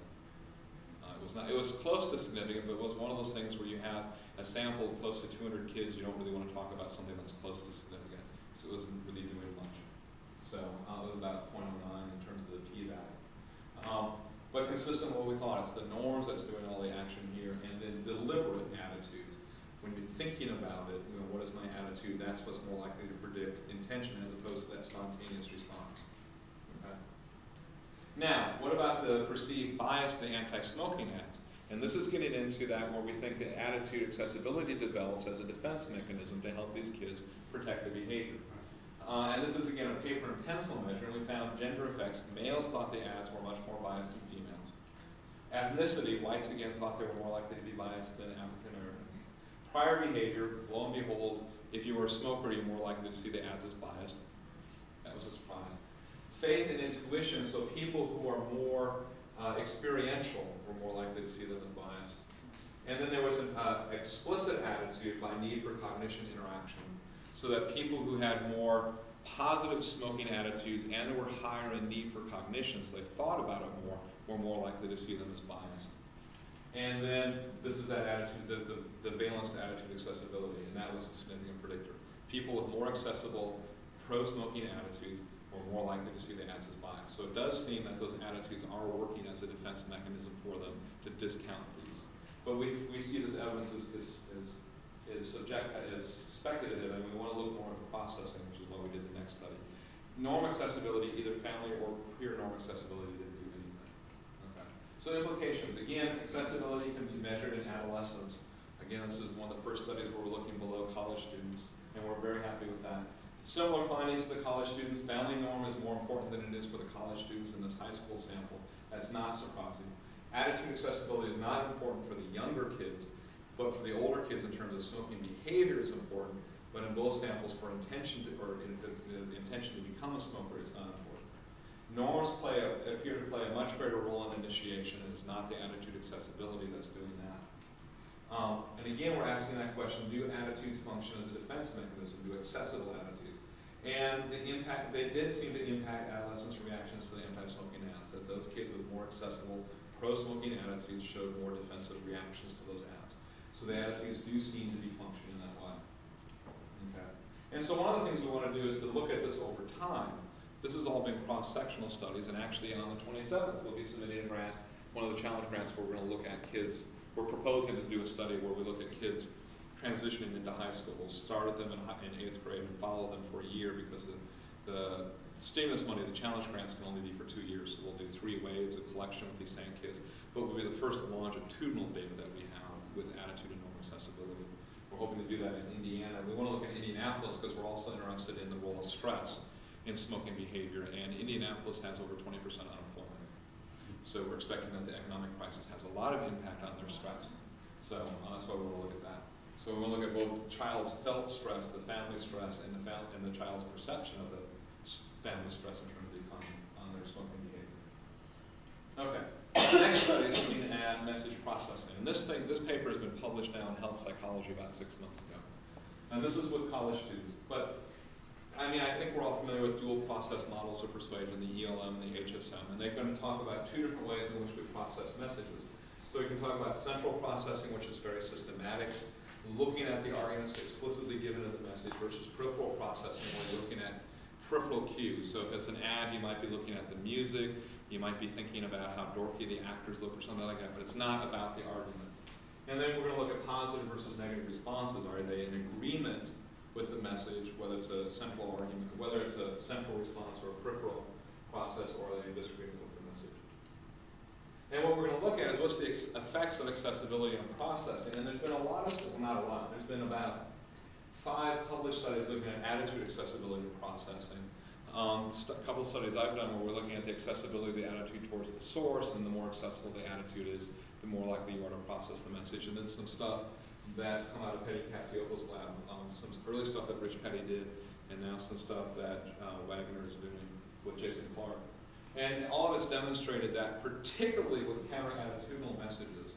It was close to significant, but it was one of those things where you have a sample of close to 200 kids, you don't really want to talk about something that's close to significant. So it wasn't really doing much. So it was about 0.09 in terms of the p-value. But consistent with what we thought, it's the norms that's doing all the action here, and then deliberate attitudes. When you're thinking about it, you know, what is my attitude, that's what's more likely to predict intention as opposed to that spontaneous response. Okay? Now, what about the perceived bias in the Anti-Smoking Act? And this is getting into that where we think that attitude accessibility develops as a defense mechanism to help these kids protect their behavior. And this is, again, a paper and pencil measure, and we found gender effects. Males thought the ads were much more biased than females. Ethnicity, whites, again, thought they were more likely to be biased than African Americans. Prior behavior, lo and behold, if you were a smoker, you're more likely to see the ads as biased. That was a surprise. Faith and intuition, so people who are more experiential were more likely to see them as biased. And then there was an explicit attitude by need for cognition interaction, so that people who had more positive smoking attitudes and were higher in need for cognition, so they thought about it more, were more likely to see them as biased. And then this is that attitude, the valence to attitude accessibility, and that was a significant predictor. People with more accessible pro-smoking attitudes were more likely to see the ads as biased. So it does seem that those attitudes are working as a defense mechanism for them to discount these. But we see this evidence is speculative, and we want to look more at the processing, which is why we did the next study. Norm accessibility, either family or peer norm accessibility, didn't do anything. Okay. So implications, again, accessibility can be measured in adolescents. Again, this is one of the first studies where we're looking below college students, and we're very happy with that. Similar findings to the college students. Family norm is more important than it is for the college students in this high school sample. That's not surprising. Attitude accessibility is not important for the younger kids, but for the older kids in terms of smoking behavior is important, but in both samples for intention to, or in the intention to become a smoker is not important. Norms appear to play a much greater role in initiation, and it's not the attitude accessibility that's doing that. And again, we're asking that question, do attitudes function as a defense mechanism? Do accessible attitudes? And the impact, they did seem to impact adolescents' reactions to the anti-smoking ads, that those kids with more accessible pro-smoking attitudes showed more defensive reactions to those ads. So the attitudes do seem to be functioning that way. Okay. And so one of the things we want to do is to look at this over time. This has all been cross-sectional studies, and actually on the 27th we'll be submitting a grant, one of the challenge grants where we're going to look at kids. We're proposing to do a study where we look at kids transitioning into high school. We'll start at them in 8th grade and follow them for a year, because the stimulus money, the challenge grants, can only be for 2 years. So we'll do 3 waves of collection with these same kids. But we'll be the first longitudinal data that we have with attitude and norm accessibility. We're hoping to do that in Indiana. We want to look at Indianapolis because we're also interested in the role of stress in smoking behavior, and Indianapolis has over 20% unemployment. So we're expecting that the economic crisis has a lot of impact on their stress. So that's why we want to look at that. So we want to look at both the child's felt stress, the family stress, and the child's perception of the family stress in terms of the economy on their smoking behavior. Okay. The next study is looking at message processing. And this paper has been published now in Health Psychology about 6 months ago. And this is with college students. But I mean, I think we're all familiar with dual process models of persuasion, the ELM and the HSM, and they're going to talk about two different ways in which we process messages. So we can talk about central processing, which is very systematic, looking at the arguments explicitly given in the message, versus peripheral processing, where you're looking at peripheral cues. So if it's an ad, you might be looking at the music, you might be thinking about how dorky the actors look or something like that, but it's not about the argument. And then we're going to look at positive versus negative responses. Are they in agreement with the message, whether it's a central argument, whether it's a central response or a peripheral process, or are they in disagreement with the message? And what we're going to look at is what's the effects of accessibility on processing. And there's been a lot of, well, not a lot, there's been about 5 published studies looking at attitude accessibility and processing. A couple of studies I've done where we're looking at the accessibility of the attitude towards the source, and the more accessible the attitude is, the more likely you are to process the message. And then some stuff that's come out of Petty Cassiopo's lab, some early stuff that Rich Petty did, and now some stuff that Wagner is doing with Jason Clark. And all of it's demonstrated that, particularly with counter-attitudinal messages,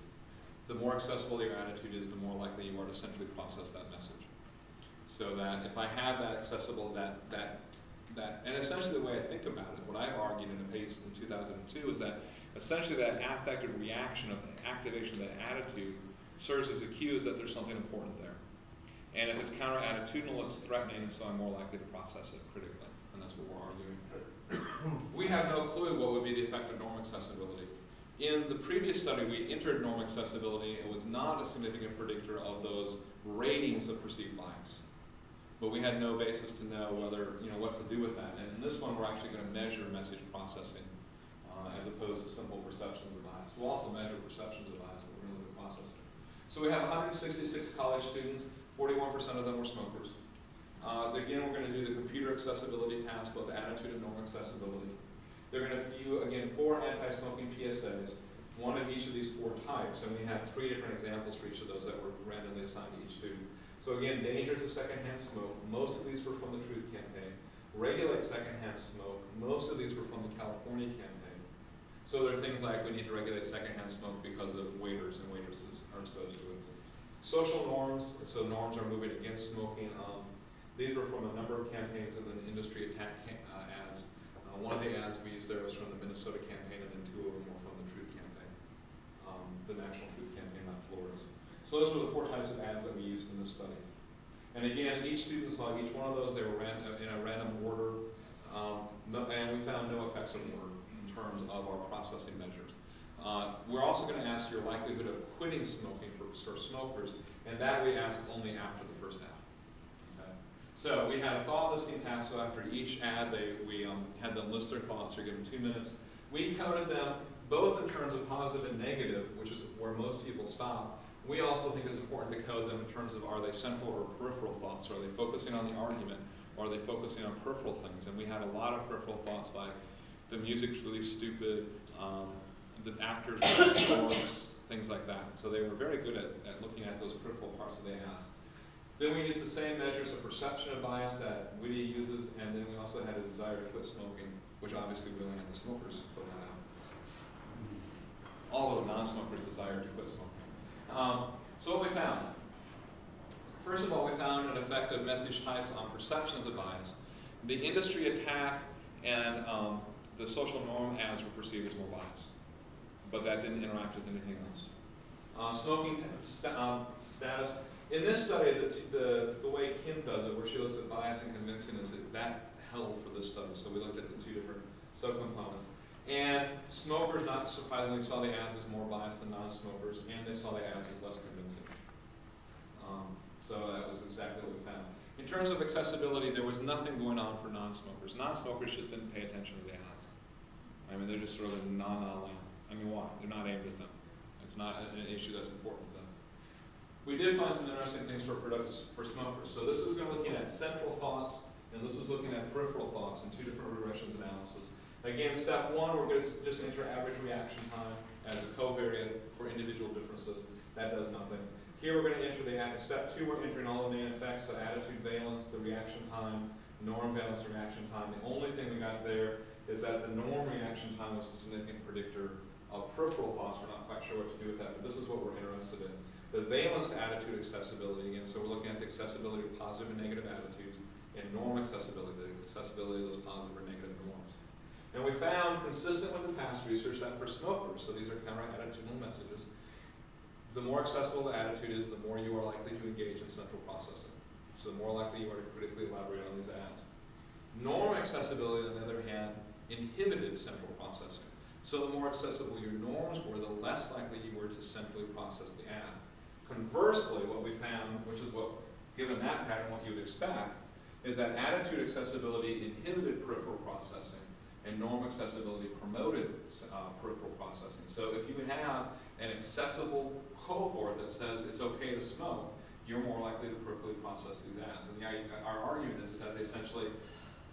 the more accessible your attitude is, the more likely you are to centrally process that message. So that if I have that accessible, and essentially the way I think about it, what I've argued in a piece in 2002 is that essentially that affective reaction of the activation of that attitude serves as a cue that there's something important there. And if it's counter-attitudinal, it's threatening, and so I'm more likely to process it critically, and that's what we're arguing. We have no clue what would be the effect of norm accessibility. In the previous study, we entered norm accessibility. It was not a significant predictor of those ratings of perceived bias. But we had no basis to know whether, what to do with that. And in this one, we're actually going to measure message processing as opposed to simple perceptions of bias. We'll also measure perceptions of bias, but we're going to look at processing. So we have 166 college students. 41% of them were smokers. Again, we're going to do the computer accessibility task, both attitude and norm accessibility. They're going to view, again, 4 anti-smoking PSAs, one of each of these 4 types, and we have 3 different examples for each of those that were randomly assigned to each student. So again, dangers of secondhand smoke. Most of these were from the Truth Campaign. Regulate secondhand smoke. Most of these were from the California campaign. So there are things like we need to regulate secondhand smoke because of waiters and waitresses are exposed to it. Social norms, so norms are moving against smoking. These were from a number of campaigns and then industry attack ads. One of the ads we used there was from the Minnesota campaign, and then 2 of them were from the Truth Campaign, the National Truth Campaign, not Florida's. So those were the 4 types of ads that we used in this study. And again, each student's log, each one of those, they were in a random order, and we found no effects of order in terms of our processing measures. We're also going to ask your likelihood of quitting smoking for smokers, and that we ask only after the first ad. Okay? So we had a thought listing task, so after each ad, we had them list their thoughts, or give them 2 minutes. We coded them both in terms of positive and negative, which is where most people stop. We also think it's important to code them in terms of, are they central or peripheral thoughts? Are they focusing on the argument, or are they focusing on peripheral things? And we had a lot of peripheral thoughts like, the music's really stupid, the actors are dorks, things like that. So they were very good at looking at those peripheral parts of the ask. Then we used the same measures of perception of bias that Whitty uses, and then we also had a desire to quit smoking, which obviously we only had the smokers fill that out. All of the non-smokers desired to quit smoking. So what we found. First of all, we found an effect of message types on perceptions of bias. The industry attack and the social norm ads were perceived as more biased, but that didn't interact with anything else. Smoking status. In this study, the way Kim does it, where she looks at bias and convincing, is that held for this study. So we looked at the 2 different subcomponents. And smokers, not surprisingly, saw the ads as more biased than non-smokers, and they saw the ads as less convincing. So that was exactly what we found. In terms of accessibility, there was nothing going on for non-smokers. Non-smokers just didn't pay attention to the ads. I mean, they're just sort of in la-la land. I mean, why? They're not aimed at them. It's not an issue that's important to them. We did find some interesting things for smokers. So this is going to be looking at central thoughts, and this is looking at peripheral thoughts in 2 different regressions analysis. Again, step 1, we're going to just enter average reaction time as a covariate for individual differences. That does nothing. Here we're going to enter step 2, we're entering all the main effects, so attitude valence, the reaction time, norm valence, reaction time. The only thing we got there is that the norm reaction time was a significant predictor of peripheral thoughts. We're not quite sure what to do with that, but this is what we're interested in. The valence to attitude accessibility, again, so we're looking at the accessibility of positive and negative attitudes. and norm accessibility, the accessibility of those positive or negative norms. And we found, consistent with the past research, that for smokers, so these are counter-attitudinal messages, the more accessible the attitude is, the more you are likely to engage in central processing. So the more likely you are to critically elaborate on these ads. Norm accessibility, on the other hand, inhibited central processing. So the more accessible your norms were, the less likely you were to centrally process the ad. Conversely, what we found, which is what, given that pattern, what you would expect, is that attitude accessibility inhibited peripheral processing and norm accessibility promoted peripheral processing. So if you have an accessible cohort that says it's okay to smoke, you're more likely to peripherally process these ads. And our argument is that they essentially,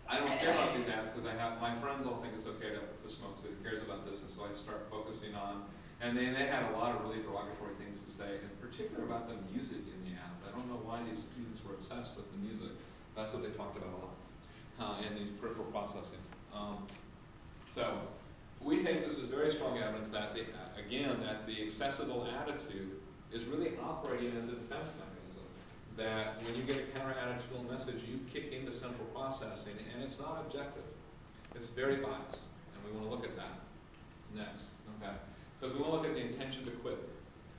I don't care about these ads because I have, my friends all think it's okay to smoke, so who cares about this? And so I start focusing on, and they had a lot of really derogatory things to say, in particular about the music in the ads. I don't know why these students were obsessed with the music. That's what they talked about a lot, and these peripheral processing. So we take this as very strong evidence that, that the accessible attitude is really operating as a defense mechanism. That when you get a counter-attitudinal message, you kick into central processing, and it's not objective. It's very biased, and we want to look at that next, okay? Because we want to look at the intention to quit.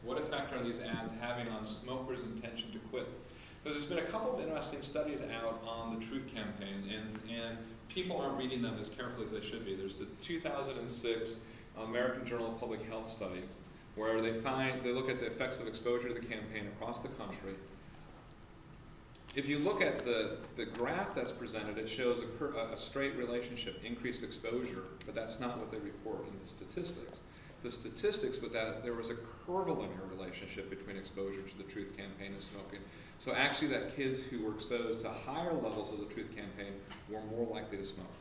What effect are these ads having on smokers' intention to quit? Because there's been a couple of interesting studies out on the Truth Campaign, and people aren't reading them as carefully as they should be. There's the 2006 American Journal of Public Health study, where they look at the effects of exposure to the campaign across the country. If you look at the graph that's presented, it shows a straight relationship, increased exposure, but that's not what they report in the statistics. The statistics with that, there was a curvilinear relationship between exposure to the Truth Campaign and smoking. So actually that kids who were exposed to higher levels of the Truth Campaign were more likely to smoke.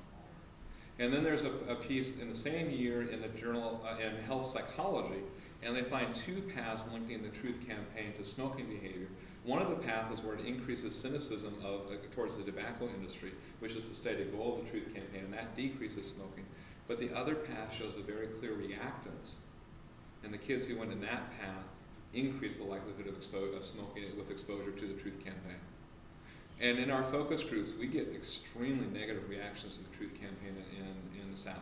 And then there's a piece in the same year in the journal in Health Psychology, and they find two paths linking the Truth Campaign to smoking behavior. One of the paths is where it increases cynicism towards the tobacco industry, which is the stated goal of the Truth Campaign, and that decreases smoking. But the other path shows a very clear reactance, and the kids who went in that path increase the likelihood of smoking with exposure to the Truth Campaign. And in our focus groups, we get extremely negative reactions to the Truth Campaign in the South.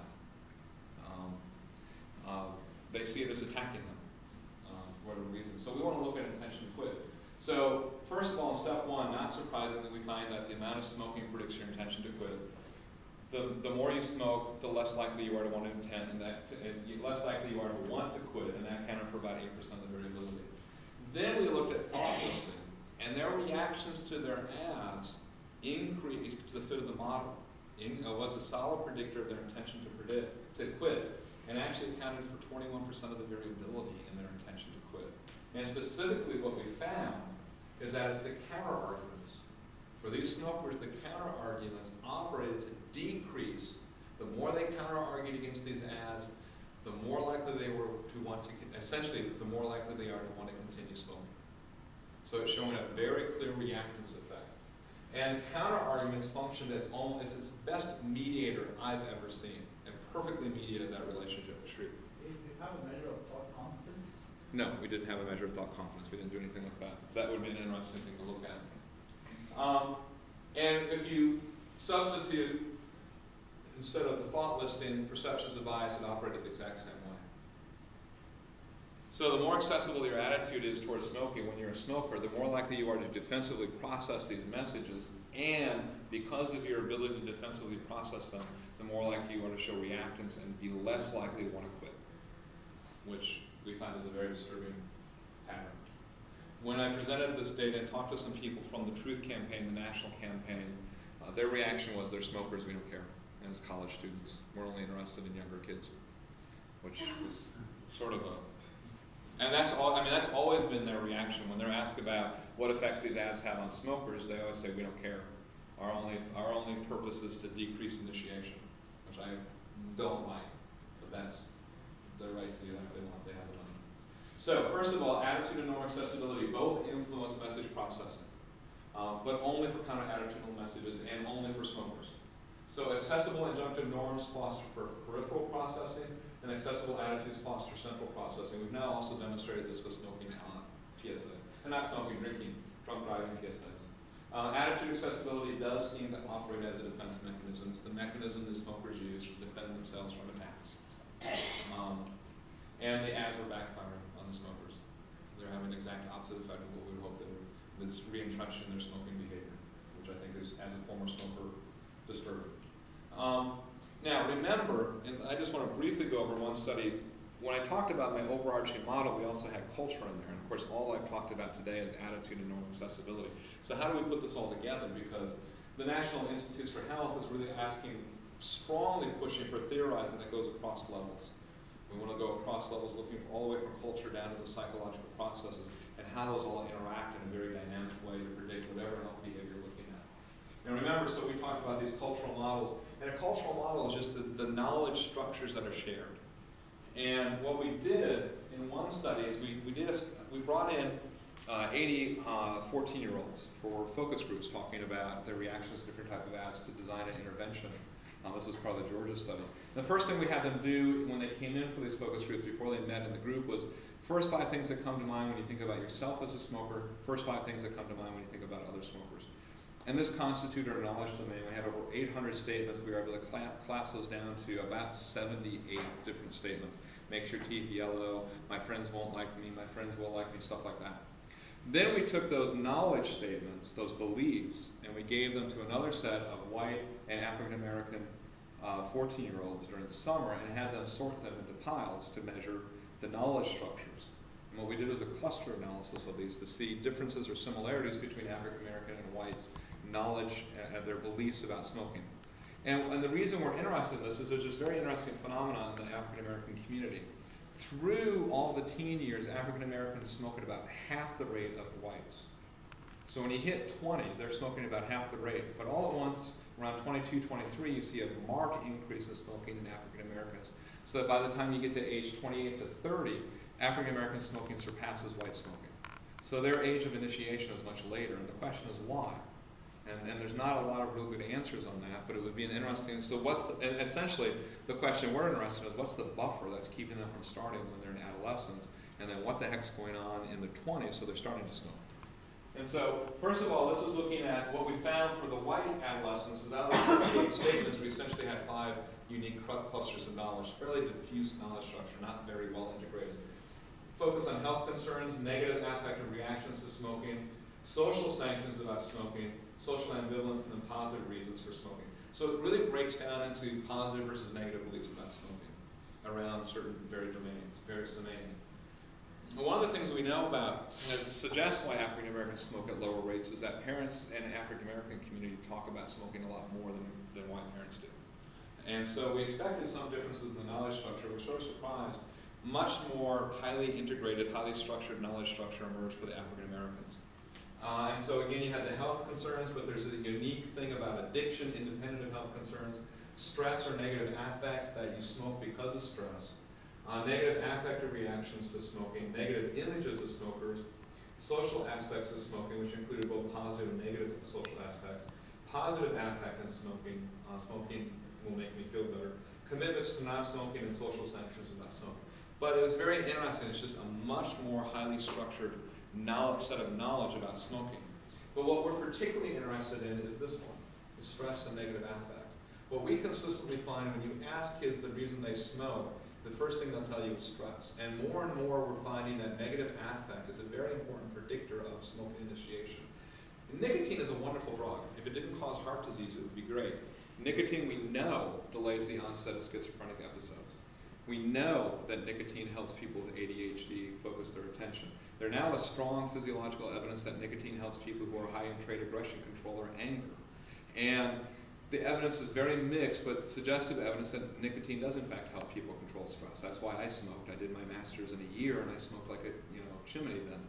They see it as attacking them for whatever reason. So we want to look at intention to quit. So first of all, in step one, not surprisingly, we find that the amount of smoking predicts your intention to quit. The more you smoke, the less likely you are to want to intend, and less likely you are to want to quit, and that accounted for about 8% of the variability. Then we looked at thought listing, and their reactions to their ads increased to the fit of the model. Was a solid predictor of their intention to quit, and actually accounted for 21% of the variability in their intention to quit. And specifically what we found is that it's the counter-arguments. For these smokers, the counter-arguments operated to decrease. The more they counter-argued against these ads, the more likely they were to want to, essentially, the more likely they are to want to continue smoking. So it's showing a very clear reactance effect. And counter-arguments functioned as almost its best mediator I've ever seen, and perfectly mediated that relationship with truth. Did you have a measure of thought confidence? No, we didn't have a measure of thought confidence. We didn't do anything like that. That would be an interesting thing to look at. And if you substitute, instead of the thought listing, perceptions of bias, it operated the exact same way. So the more accessible your attitude is towards smoking when you're a smoker, the more likely you are to defensively process these messages, and because of your ability to defensively process them, the more likely you are to show reactance and be less likely to want to quit, which we find is a very disturbing pattern. When I presented this data and talked to some people from the Truth Campaign, the national campaign, their reaction was, they're smokers, we don't care. And as college students, we're only interested in younger kids, which is sort of a, and that's all, I mean, that's always been their reaction. When they're asked about what effects these ads have on smokers, they always say, we don't care. Our only purpose is to decrease initiation, which I don't like, but that's their right to do that if they want, they have the money. So, first of all, attitude and norm accessibility both influence message processing, but only for counter-attitudinal messages and only for smokers. So, accessible injunctive norms foster peripheral processing, and accessible attitudes foster central processing. We've now also demonstrated this with smoking on PSA. And not smoking, drinking, drunk driving PSAs. Attitude accessibility does seem to operate as a defense mechanism. It's the mechanism that smokers use to defend themselves from attacks. And the ads are backfiring on the smokers. They're having the exact opposite effect of what we would hope they would. It's re-entrenching their smoking behavior, which I think is, as a former smoker, disturbing. Now remember, and I just want to briefly go over one study. When I talked about my overarching model, we also had culture in there. And of course, all I've talked about today is attitude and norm accessibility. So how do we put this all together? Because the National Institutes for Health is really asking, strongly pushing for theorizing that goes across levels. We want to go across levels, looking all the way from culture down to the psychological processes and how those all interact in a very dynamic way to predict whatever health behavior you're looking at. And remember, so we talked about these cultural models. And a cultural model is just the knowledge structures that are shared. And what we did in one study is we brought in 80 14-year-olds for focus groups talking about their reactions to different types of ads to design an intervention. This was part of the Georgia study. The first thing we had them do when they came in for these focus groups before they met in the group was first 5 things that come to mind when you think about yourself as a smoker, first 5 things that come to mind when you think about other smokers. And this constituted our knowledge domain. We had over 800 statements. We were able to collapse those down to about 78 different statements. Makes your teeth yellow, my friends won't like me, my friends will like me, stuff like that. Then we took those knowledge statements, those beliefs, and we gave them to another set of white and African American 14-year-olds during the summer and had them sort them into piles to measure the knowledge structures. And what we did was a cluster analysis of these to see differences or similarities between African American and white knowledge and their beliefs about smoking. And the reason we're interested in this is there's this very interesting phenomenon in the African American community. Through all the teen years, African Americans smoke at about half the rate of whites. So when you hit 20, they're smoking about half the rate. But all at once, around 22, 23, you see a marked increase in smoking in African Americans. So that by the time you get to age 28 to 30, African American smoking surpasses white smoking. So their age of initiation is much later. And the question is why? And there's not a lot of real good answers on that, but it would be an interesting, so what's the, and essentially the question we're interested in is what's the buffer that's keeping them from starting when they're in adolescence, and then what the heck's going on in the 20s so they're starting to smoke. And so, first of all, this is looking at what we found for the white adolescents is out of the 78 statements, we essentially had 5 unique clusters of knowledge, fairly diffuse knowledge structure, not very well integrated. Focus on health concerns, negative affective reactions to smoking, social sanctions about smoking, social ambivalence, and then positive reasons for smoking. So it really breaks down into positive versus negative beliefs about smoking around certain various domains. And one of the things we know about that suggests why African Americans smoke at lower rates is that parents in the African American community talk about smoking a lot more than white parents do. And so we expected some differences in the knowledge structure. We're sort of surprised. Much more highly integrated, highly structured knowledge structure emerged for the African Americans. And so again, you had the health concerns, but there's a unique thing about addiction, independent of health concerns, stress or negative affect, that you smoke because of stress, negative affective reactions to smoking, negative images of smokers, social aspects of smoking, which included both positive and negative social aspects, positive affect in smoking, smoking will make me feel better, commitments to not smoking, and social sanctions about smoking. But it was very interesting. It's just a much more highly structured set of knowledge about smoking. But what we're particularly interested in is this one, the stress and negative affect. What we consistently find when you ask kids the reason they smoke, the first thing they'll tell you is stress. And more we're finding that negative affect is a very important predictor of smoking initiation. Nicotine is a wonderful drug. If it didn't cause heart disease, it would be great. Nicotine, we know, delays the onset of schizophrenic episodes. We know that nicotine helps people with ADHD focus their attention. There's now a strong physiological evidence that nicotine helps people who are high in trait aggression control or anger. And the evidence is very mixed, but suggestive evidence that nicotine does in fact help people control stress. That's why I smoked. I did my master's in a year, and I smoked like a chimney then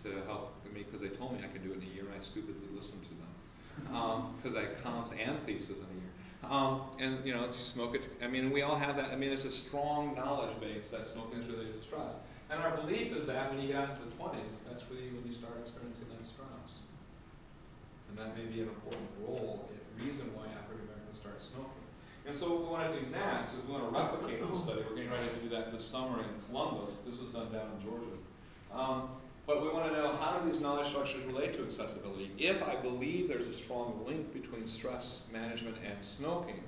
to help me, because they told me I could do it in a year, and I stupidly listened to them because I comps and thesis in a year. And smoke it. I mean, we all have that. I mean, there's a strong knowledge base that smoking is related to stress. And our belief is that when you get into the 20s, that's really when you start experiencing that stress. And that may be an important reason why African Americans start smoking. And so what we want to do next is we want to replicate this study. We're getting ready to do that this summer in Columbus. This was done down in Georgia. But we want to know, how do these knowledge structures relate to accessibility? If I believe there's a strong link between stress management and smoking,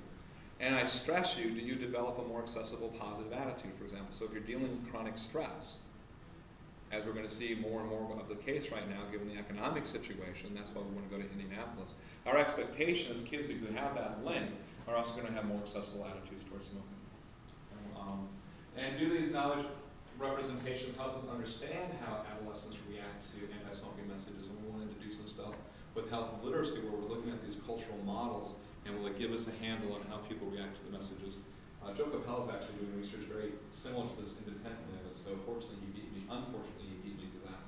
and I stress you, do you develop a more accessible positive attitude, for example? So if you're dealing with chronic stress, as we're going to see more and more of the case right now, given the economic situation, that's why we want to go to Indianapolis. Our expectation is kids who have that link are also going to have more accessible attitudes towards smoking. And do these knowledge representations help us understand how adolescents react to anti-smoking messages? And we wanted to do some stuff with health and literacy where we're looking at these cultural models and will it give us a handle on how people react to the messages. Joe Capel is actually doing research very similar to this independently of it, so fortunately he beat me, unfortunately he beat me to that.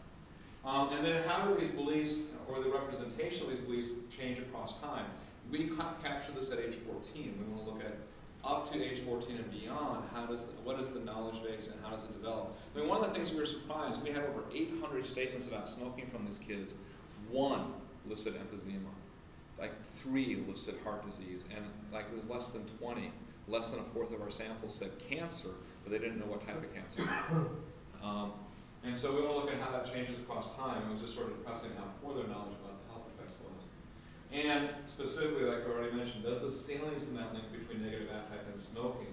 And then how do these beliefs, or the representation of these beliefs, change across time? We capture this at age 14. We want to look at up to age 14 and beyond, what is the knowledge base and how does it develop? I mean, one of the things we were surprised, we had over 800 statements about smoking from these kids. 1 listed emphysema, like 3 listed heart disease, and like there's less than 20. Less than a fourth of our sample said cancer, but they didn't know what type of cancer. And so we want to look at how that changes across time. It was just sort of depressing how poor their knowledge about the health effects was. And specifically, like I already mentioned, does the salience in that link between negative affect and smoking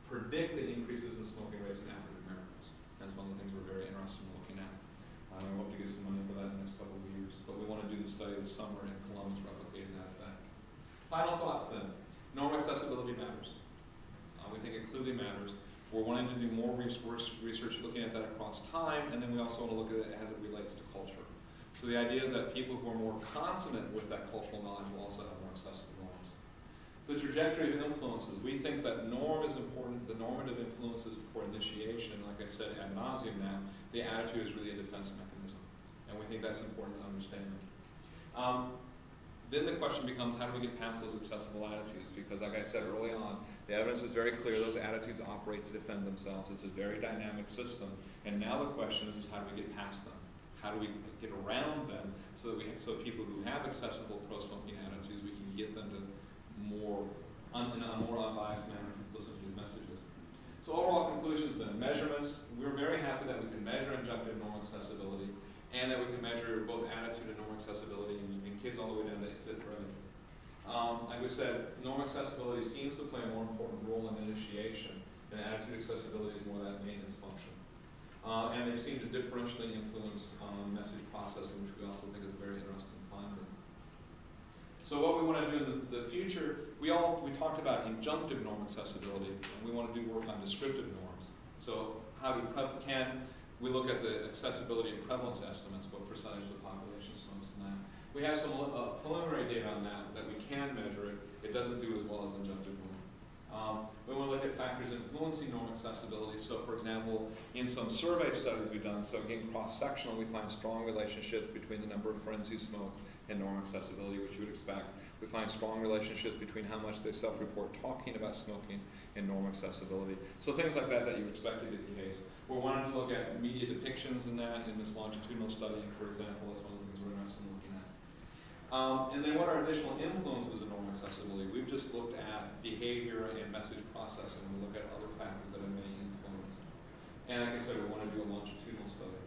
predict the increases in smoking rates in African Americans? That's one of the things we're very interested in looking at. We hope to get some money for that in the next couple of years. But we want to do the study this summer in Columbus replicating that effect. Final thoughts then. Norm accessibility matters. We think it clearly matters. We're wanting to do more research looking at that across time, and then we also want to look at it as it relates to culture. So the idea is that people who are more consonant with that cultural knowledge will also have more accessible norms. The trajectory of influences. We think that norm is important. The normative influences before initiation, like I've said ad nauseum now, the attitude is really a defense mechanism. And we think that's important to understand. Then the question becomes, how do we get past those accessible attitudes? Because like I said early on, the evidence is very clear those attitudes operate to defend themselves. It's a very dynamic system. And now the question is how do we get past them? How do we get around them so that people who have accessible pro-smoking attitudes, we can get them to in a more unbiased manner listen to these messages. So overall conclusions then, measurements. We're very happy that we can measure injunctive norm accessibility and that we can measure both attitude and norm accessibility in kids all the way down to 5th grade. Like we said, norm accessibility seems to play a more important role in initiation, and attitude accessibility is more that maintenance function. And they seem to differentially influence message processing, which we also think is a very interesting finding. So what we want to do in the future, we talked about injunctive norm accessibility, and we want to do work on descriptive norms. So how we look at the accessibility and prevalence estimates, what percentage of the population smokes and that. We have some preliminary data on that we can measure it. It doesn't do as well as injunctive norm. We want to look at factors influencing norm accessibility. So for example, in some survey studies we've done, so again cross-sectional, we find strong relationships between the number of friends who smoke and norm accessibility, which you would expect. We find strong relationships between how much they self-report talking about smoking and norm accessibility. So things like that you would expect to be the case. We're wanting to look at media depictions in that, in this longitudinal study, for example. That's one of the things we're interested in looking at. And then what are additional influences of norm accessibility? We've just looked at behavior and message processing. We look at other factors that have may influence. And like I said, we want to do a longitudinal study.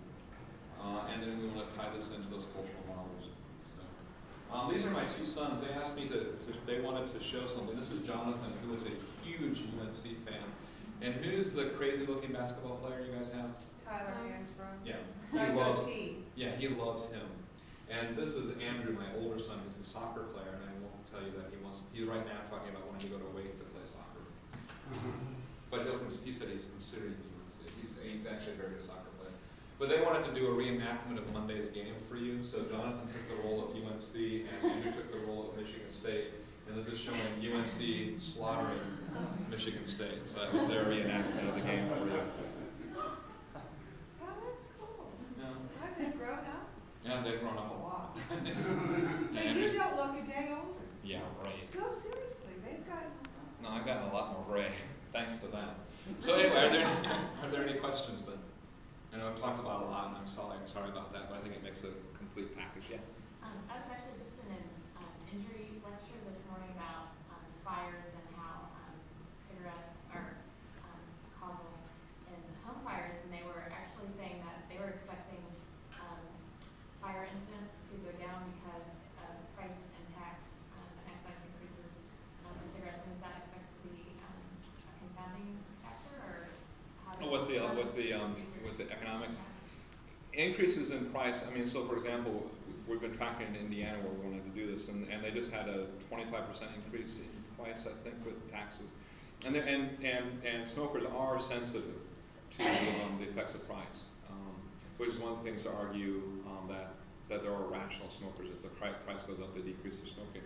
And then we want to tie this into those cultural models. So, these are my 2 sons. They asked me they wanted to show something. This is Jonathan, who is a huge UNC fan. And who's the crazy looking basketball player you guys have? Tyler Hansbrough. Yeah. He He loves him. And this is Andrew, my older son, who's the soccer player, and I won't tell you that he's right now talking about wanting to go to Wake to play soccer. But he said he's considering UNC. He's actually a very good soccer player. But they wanted to do a reenactment of Monday's game for you, so Jonathan took the role of UNC, and Andrew took the role of Michigan State. And this is showing UNC slaughtering Michigan State. So that was their reenactment of the game for you. Oh, that's cool. Yeah. I've been grown up. Yeah, they've grown up a lot. And you don't look a day older. Yeah, right. So seriously, they've gotten. No, I've gotten a lot more gray, thanks to them. So anyway, are there any questions then? I know I've talked about a lot, and I'm sorry about that, but I think it makes a complete package. Yeah. I was actually just in an injury lecture this morning about fires and how cigarettes are causal in home fires, and they were actually saying that they were expecting increases in price, I mean, so for example, we've been tracking in Indiana where we wanted to do this, and they just had a 25% increase in price, I think, with taxes. And smokers are sensitive to the effects of price, which is one of the things to argue that there are rational smokers. As the price goes up, they decrease their smoking.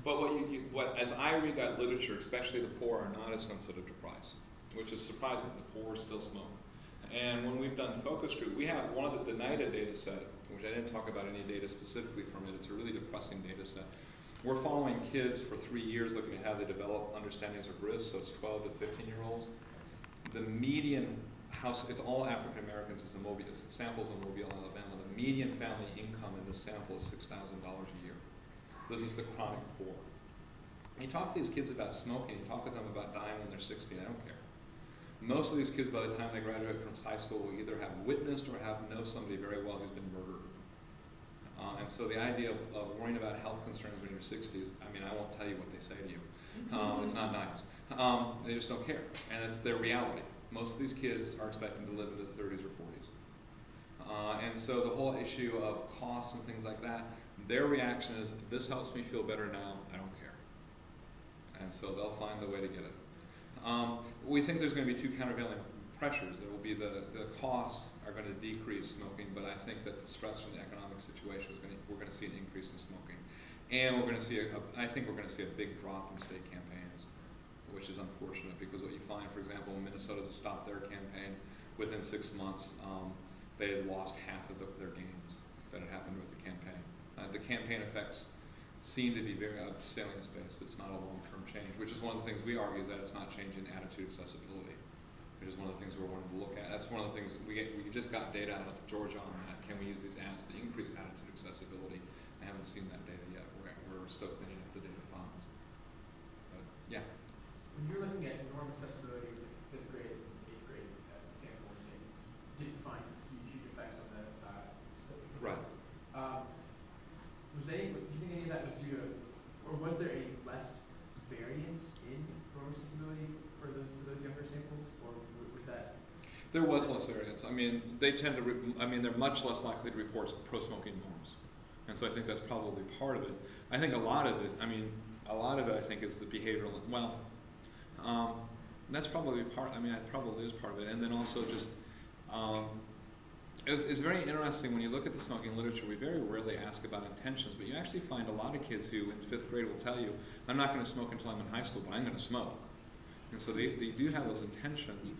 But as I read that literature, especially the poor are not as sensitive to price, which is surprising. The poor still smoke. And when we've done focus group, we have one of the NIDA data set, which I didn't talk about any data specifically from it. It's a really depressing data set. We're following kids for 3 years, looking at how they develop understandings of risk, so it's 12 to 15-year-olds. The median house, it's all African Americans, it's the samples in Mobile, Alabama. The median family income in this sample is $6,000 a year. So this is the chronic poor. You talk to these kids about smoking, you talk to them about dying when they're 60, I don't care. Most of these kids, by the time they graduate from high school, will either have witnessed or know somebody very well who's been murdered. And so the idea of worrying about health concerns when you're 60s, I mean, I won't tell you what they say to you. It's not nice. They just don't care, and it's their reality. Most of these kids are expecting to live into the 30s or 40s. And so the whole issue of costs and things like that, their reaction is, this helps me feel better now, I don't care. And so they'll find the way to get it. We think there's going to be two countervailing pressures. There will be the costs are going to decrease smoking, but I think that the stress from the economic situation we're going to see an increase in smoking. And we're going to see I think we're going to see a big drop in state campaigns, which is unfortunate because what you find, for example, when Minnesota stopped their campaign, within 6 months, they had lost half of their gains that had happened with the campaign. The campaign effects seem to be very salience-based. It's not a long-term change, which is one of the things we argue is that it's not changing attitude accessibility, which is one of the things we're wanting to look at. That's one of the things that we just got data out of Georgia on that. Can we use these ads to increase attitude accessibility? I haven't seen that data yet. We're still cleaning up the data files. But yeah. When you're looking at norm accessibility with 5th grade and 8th grade samples, you didn't find huge effects on the Right. Do you think any of that was due to, or was there any less variance in norm accessibility for those younger samples, or was that? There was less variance. I mean, they tend to. They're much less likely to report pro-smoking norms, and so I think that's probably part of it. I think a lot of it. I think is the behavioral. Well, that's probably part. It probably is part of it, and then also just. It's very interesting when you look at the smoking literature. We very rarely ask about intentions, but you actually find a lot of kids who in 5th grade will tell you, I'm not going to smoke until I'm in high school, but I'm going to smoke. And so they do have those intentions,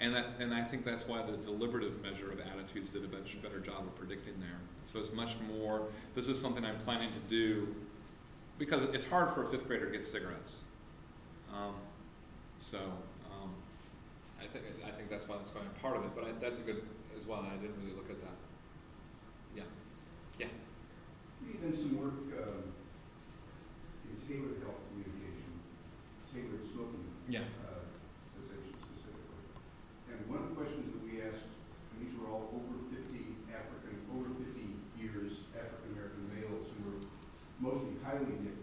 and I think that's why the deliberative measure of attitudes did a much better job of predicting there. So it's much more, this is something I'm planning to do, because it's hard for a 5th grader to get cigarettes. I think that's why that's going to be part of it, but that's a good as well. I didn't really look at that. Yeah. Yeah. We've done some work in tailored health communication, tailored smoking cessation specifically. And one of the questions that we asked, and these were all over 50 years African American males who were mostly highly addicted.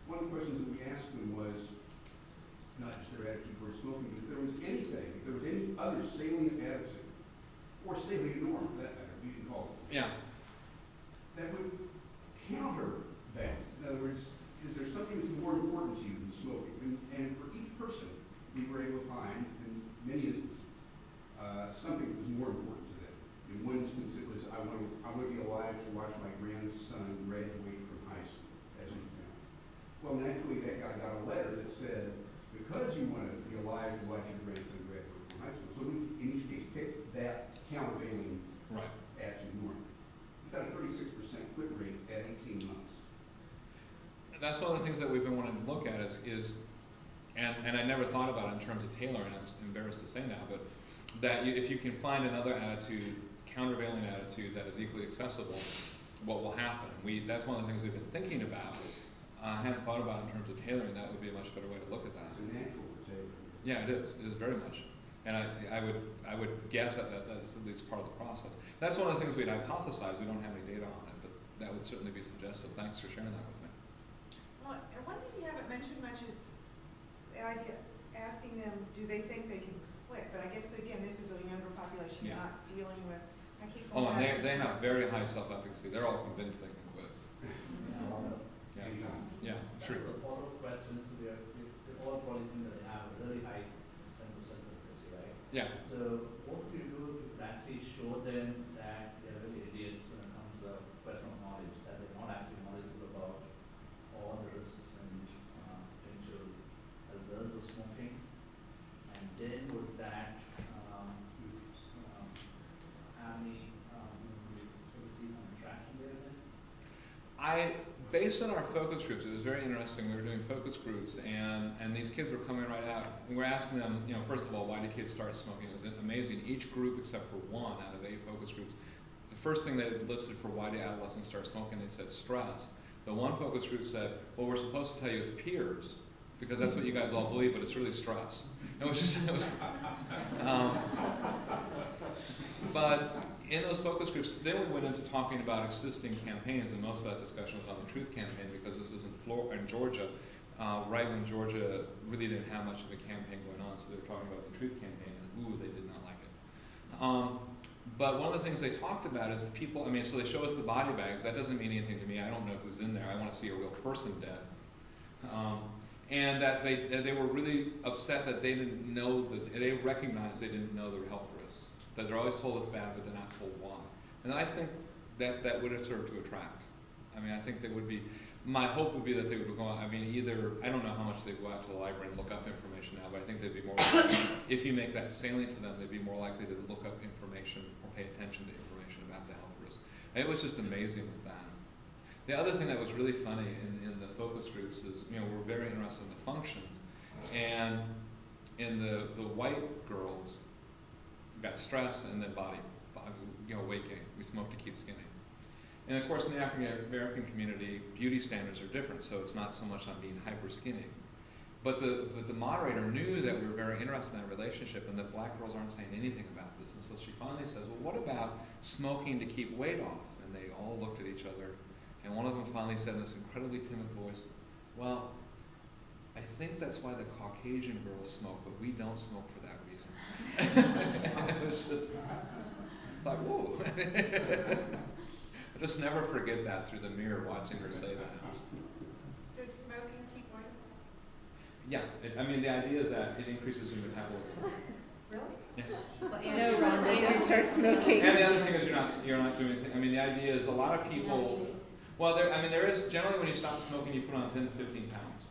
One of the questions that we asked them was not just their attitude towards smoking, but if there was any other salient attitude or salient norm, for that matter, we can call it. Yeah. That would counter that. In other words, is there something that's more important to you than smoking? And for each person, we were able to find, in many instances, something that was more important to them. In one instance, it was, I want to be alive to watch my grandson graduate from high school, as an example. Well, naturally, that guy got a letter that said, because you want to be alive to watch your grandson graduate from high school. So we, in each case, picked that countervailing attitude norm. We've got a 36% quit rate at 18 months. That's one of the things that we've been wanting to look at and I never thought about it in terms of tailoring, I'm embarrassed to say now, but that if you can find another attitude, countervailing attitude that is equally accessible, what will happen? That's one of the things we've been thinking about. I hadn't thought about in terms of tailoring. That would be a much better way to look at that. It's a natural for tailoring. Yeah, it is. It is very much. And I would guess that's at least part of the process. That's one of the things we'd hypothesize. We don't have any data on it, but that would certainly be suggestive. Thanks for sharing that with me. Well, and one thing you haven't mentioned much is the idea, asking them, do they think they can quit? But I guess, again, this is a younger population, Yeah. not dealing with I keep Oh, going and back to they have smoke. very high self-efficacy. They're all convinced they can quit. Yeah, Anytime. yeah, sure. A follow-up question, so they all probably think that they have a really high sense of self-efficacy, right? Yeah. So what would you do if you could actually show them that they're really idiots when it comes to the question of knowledge, that they're not actually knowledgeable about all the risks and potential results of smoking, and then would that have any sort of see some attraction there then? Based on our focus groups, it was very interesting. We were doing focus groups, and these kids were coming right out. And we're asking them, you know, first of all, why do kids start smoking? It was amazing. Each group, except for one out of 8 focus groups, the first thing they listed for why do adolescents start smoking, they said stress. The one focus group said, well, we're supposed to tell you it's peers, because that's what you guys all believe, but it's really stress. It was just, but in those focus groups, then we went into talking about existing campaigns, and most of that discussion was on the Truth Campaign, because this was in Georgia, right when Georgia really didn't have much of a campaign going on, so they were talking about the Truth Campaign, and ooh, they did not like it. But one of the things they talked about is the people, I mean, so they show us the body bags. That doesn't mean anything to me. I don't know who's in there. I want to see a real person dead. And that they were really upset that they didn't know, they recognized they didn't know their health risks. That they're always told it's bad, but they're not told why. And I think that would have served to attract. I mean, I think they would be, my hope would be that they would go out, I mean, either, I don't know how much they go out to the library and look up information now, but I think they'd be more likely, if you make that salient to them, they'd be more likely to look up information or pay attention to information about the health risks. And it was just amazing with that. The other thing that was really funny in the focus groups is, you know, we're very interested in the functions. And in the white girls, got stress and then body, you know, weight gain. We smoke to keep skinny. And of course, in the African American community, beauty standards are different, so it's not so much on being hyper skinny. But the moderator knew that we were very interested in that relationship, and that black girls aren't saying anything about this. And so she finally says, well, what about smoking to keep weight off? And they all looked at each other, and one of them finally said in this incredibly timid voice, well, I think that's why the Caucasian girls smoke, but we don't smoke for that reason. It was just, it's like, whoa. I just never forget that through the mirror watching her say that. Does smoking keep weight? Yeah, I mean, the idea is that it increases your metabolism. Really? Yeah. No, Rhonda, don't start smoking. And the other thing is you're not doing anything. I mean, the idea is a lot of people, well, there is, generally when you stop smoking, you put on 10 to 15 pounds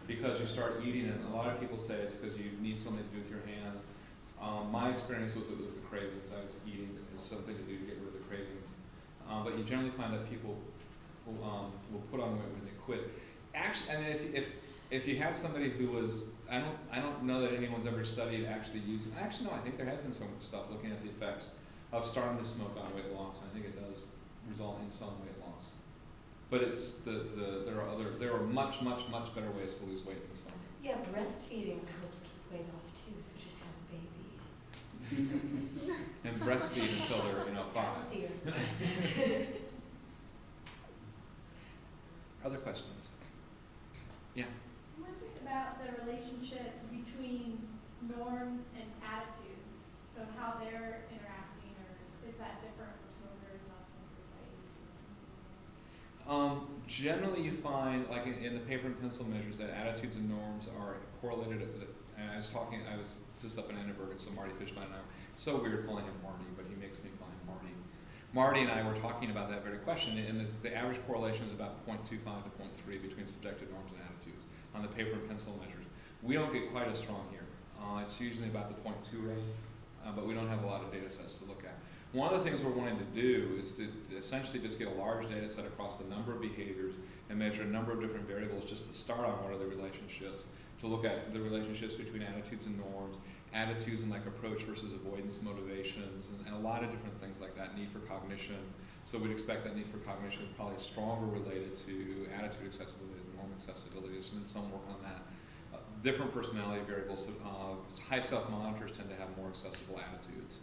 because you start eating, and a lot of people say it's because you need something to do with your hands. My experience was it was the cravings. I was eating, it's something to do to get rid of the cravings. But you generally find that people will put on weight when they quit. Actually, I mean, if you had somebody who was, I don't know that anyone's ever studied actually using, actually no, I think there has been some stuff looking at the effects of starting to smoke on weight loss, and I think it does result in some weight loss. But it's there are much better ways to lose weight than smoking. Yeah, breastfeeding helps keep weight off too, so just have a baby. And breastfeed until they're 5. Healthier. Other questions? Yeah. I'm wondering about the relationship between norms and attitudes. So how they're interacting, or is that different for smokers, not smokers? Generally, you find, like in the paper and pencil measures, that attitudes and norms are correlated. And I was just up in Edinburgh, and so Marty Fishbein and I were, it's so weird calling him Marty, but he makes me call him Marty. Marty and I were talking about that very question, and the average correlation is about 0.25 to 0.3 between subjective norms and attitudes on the paper and pencil measures. We don't get quite as strong here. It's usually about the 0.2 range, but we don't have a lot of data sets to look at. One of the things we're wanting to do is to essentially just get a large data set across the number of behaviors and measure a number of different variables just to start on what are the relationships, to look at the relationships between attitudes and norms, attitudes and like approach versus avoidance motivations, and a lot of different things like that, need for cognition. So we'd expect that need for cognition is probably stronger related to attitude accessibility than norm accessibility. There's been some work on that. Different personality variables, high self-monitors tend to have more accessible attitudes.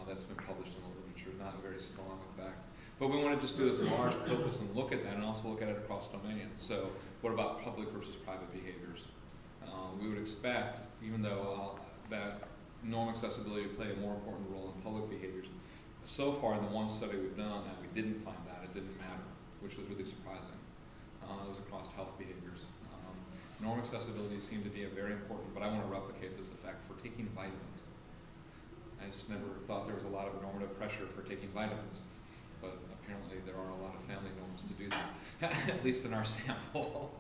That's been published in the literature, not a very strong effect. But we want to just do this large focus and look at that, and also look at it across domains. So what about public versus private behaviors? We would expect, even though that norm accessibility would play a more important role in public behaviors, so far in the one study we've done on that, we didn't find that. It didn't matter, which was really surprising. It was across health behaviors. Norm accessibility seemed to be a very important, but I want to replicate this effect for taking vitamins. I just never thought there was a lot of normative pressure for taking vitamins, but apparently there are a lot of family norms to do that, at least in our sample.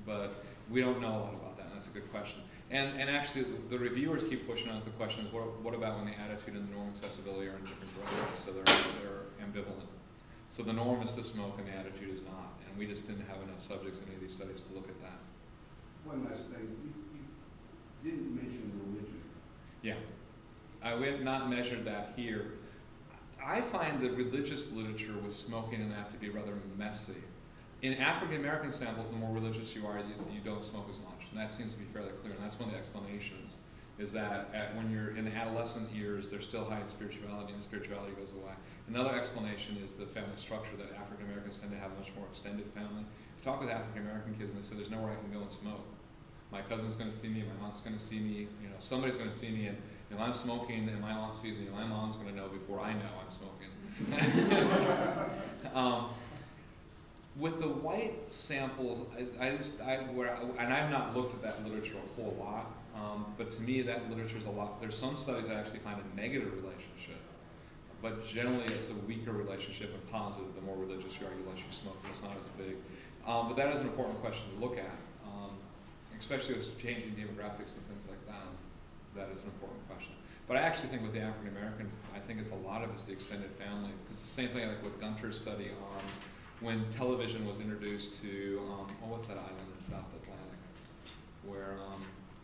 But we don't know a lot about that, and that's a good question. And actually, the reviewers keep pushing us the question is, what about when the attitude and the norm accessibility are in different directions, so they're ambivalent. So the norm is to smoke and the attitude is not, and we just didn't have enough subjects in any of these studies to look at that. One last thing, you didn't mention religion. Yeah, we have not measured that here. I find the religious literature with smoking and that to be rather messy. In African American samples, the more religious you are, you don't smoke as much, and that seems to be fairly clear, and that's one of the explanations, is that when you're in the adolescent years, there's still high spirituality, and the spirituality goes away. Another explanation is the family structure, that African Americans tend to have a much more extended family. You talk with African American kids, and they say, there's nowhere I can go and smoke. My cousin's going to see me, my aunt's going to see me, somebody's going to see me, and if I'm smoking and my aunt sees me, my mom's going to know before I know I'm smoking. With the white samples, and I've not looked at that literature a whole lot, but to me that literature is a lot. There's some studies that actually find a negative relationship, but generally it's a weaker relationship and positive. The more religious you are, the less you smoke, and it's not as big. But that is an important question to look at, especially with changing demographics and things like that. That is an important question. But I actually think with the African American, I think it's a lot of it's the extended family, because the same thing like with Gunter's study on when television was introduced to, what's that island in the South Atlantic, where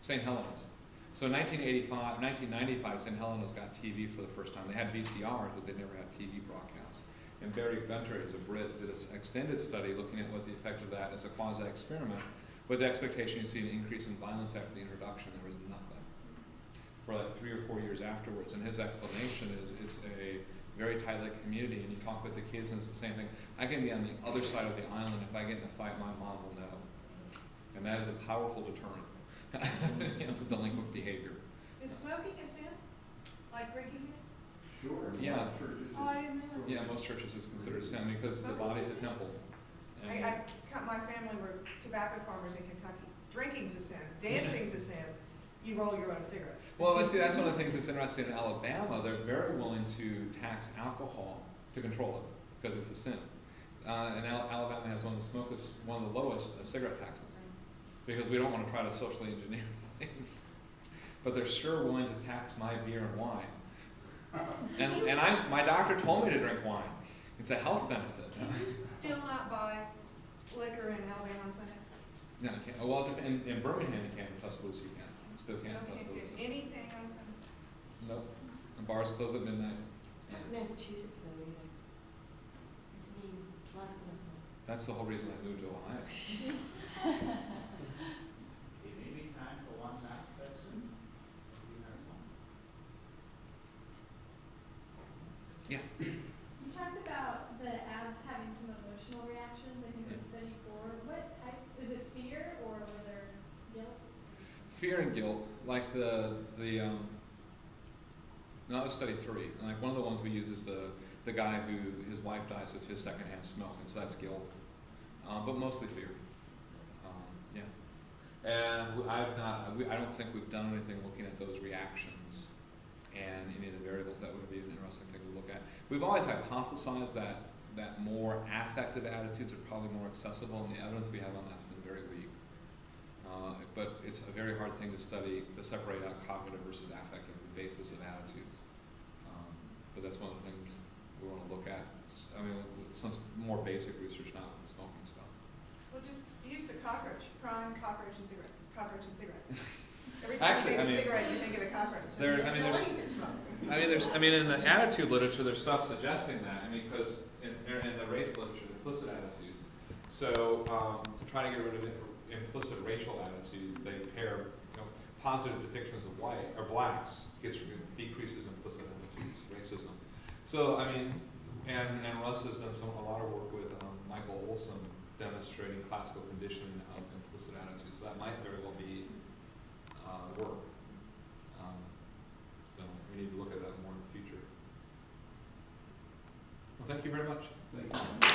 St. Helena's. So in 1995, St. Helena's got TV for the first time. They had VCRs, but they never had TV broadcasts. And Barry Gunter, as a Brit, did this extended study looking at what the effect of that as a quasi-experiment, with the expectation you see an increase in violence after the introduction. There was nothing for like 3 or 4 years afterwards. And his explanation is it's a very tight-knit community, and you talk with the kids, and it's the same thing. I can be on the other side of the island. If I get in a fight, my mom will know. And that is a powerful deterrent. Delinquent behavior. Is smoking a sin? Like drinking is? Sure. Yeah. Churches. Oh, I didn't realize. Yeah, most churches is considered a sin because the Smoking's body's a a sin? temple. And My family were tobacco farmers in Kentucky. Drinking's a sin. Dancing's a sin. You roll your own cigarette. well, see, that's one of the things that's interesting in Alabama. They're very willing to tax alcohol to control it because it's a sin. And Alabama has one of the lowest cigarette taxes because we don't want to try to socially engineer things. But they're sure willing to tax my beer and wine. And my doctor told me to drink wine. It's a health benefit. Can you still not buy liquor in Alabama on Sunday? No, you can't. Well, in Birmingham you can. In Tuscaloosa you can. Still can't in Can't Tuscaloosa. get anything on Sunday? Nope. The bars close at midnight. Not in Massachusetts though either. I mean, lots of them. That's the whole reason I moved to Ohio. Okay, maybe time for one last question. Do you have one? Yeah. You talked about the ads having some emotional reactions, I think in study 4. What types, is it fear or were there guilt? Fear and guilt, like no, it was study 3. And like one of the ones we use is the guy who his wife dies of his secondhand smoke, and so that's guilt, but mostly fear. Yeah, and I don't think we've done anything looking at those reactions and any of the variables. That would be an interesting thing to look at. We've always hypothesized that more affective attitudes are probably more accessible, and the evidence we have on that's been very weak. But it's a very hard thing to study, to separate out cognitive versus affective basis of attitudes. But that's one of the things we want to look at. I mean, with some more basic research, not with the smoking stuff. Well, just use the cockroach, prime, cockroach, and cigarette. Cockroach and cigarette. Every time Actually, you think of cigarette, you think of the cockroach. There's in the attitude literature, there's stuff suggesting that. I mean, because in the race literature, the implicit attitudes. So to try to get rid of implicit racial attitudes, they pair positive depictions of white or blacks decreases implicit attitudes, racism. So I mean, and Russ has done a lot of work with Michael Ewoldsen demonstrating classical conditioning of implicit attitudes. So that might very well be work. So we need to look at that more in the future. Thank you very much. Thank you.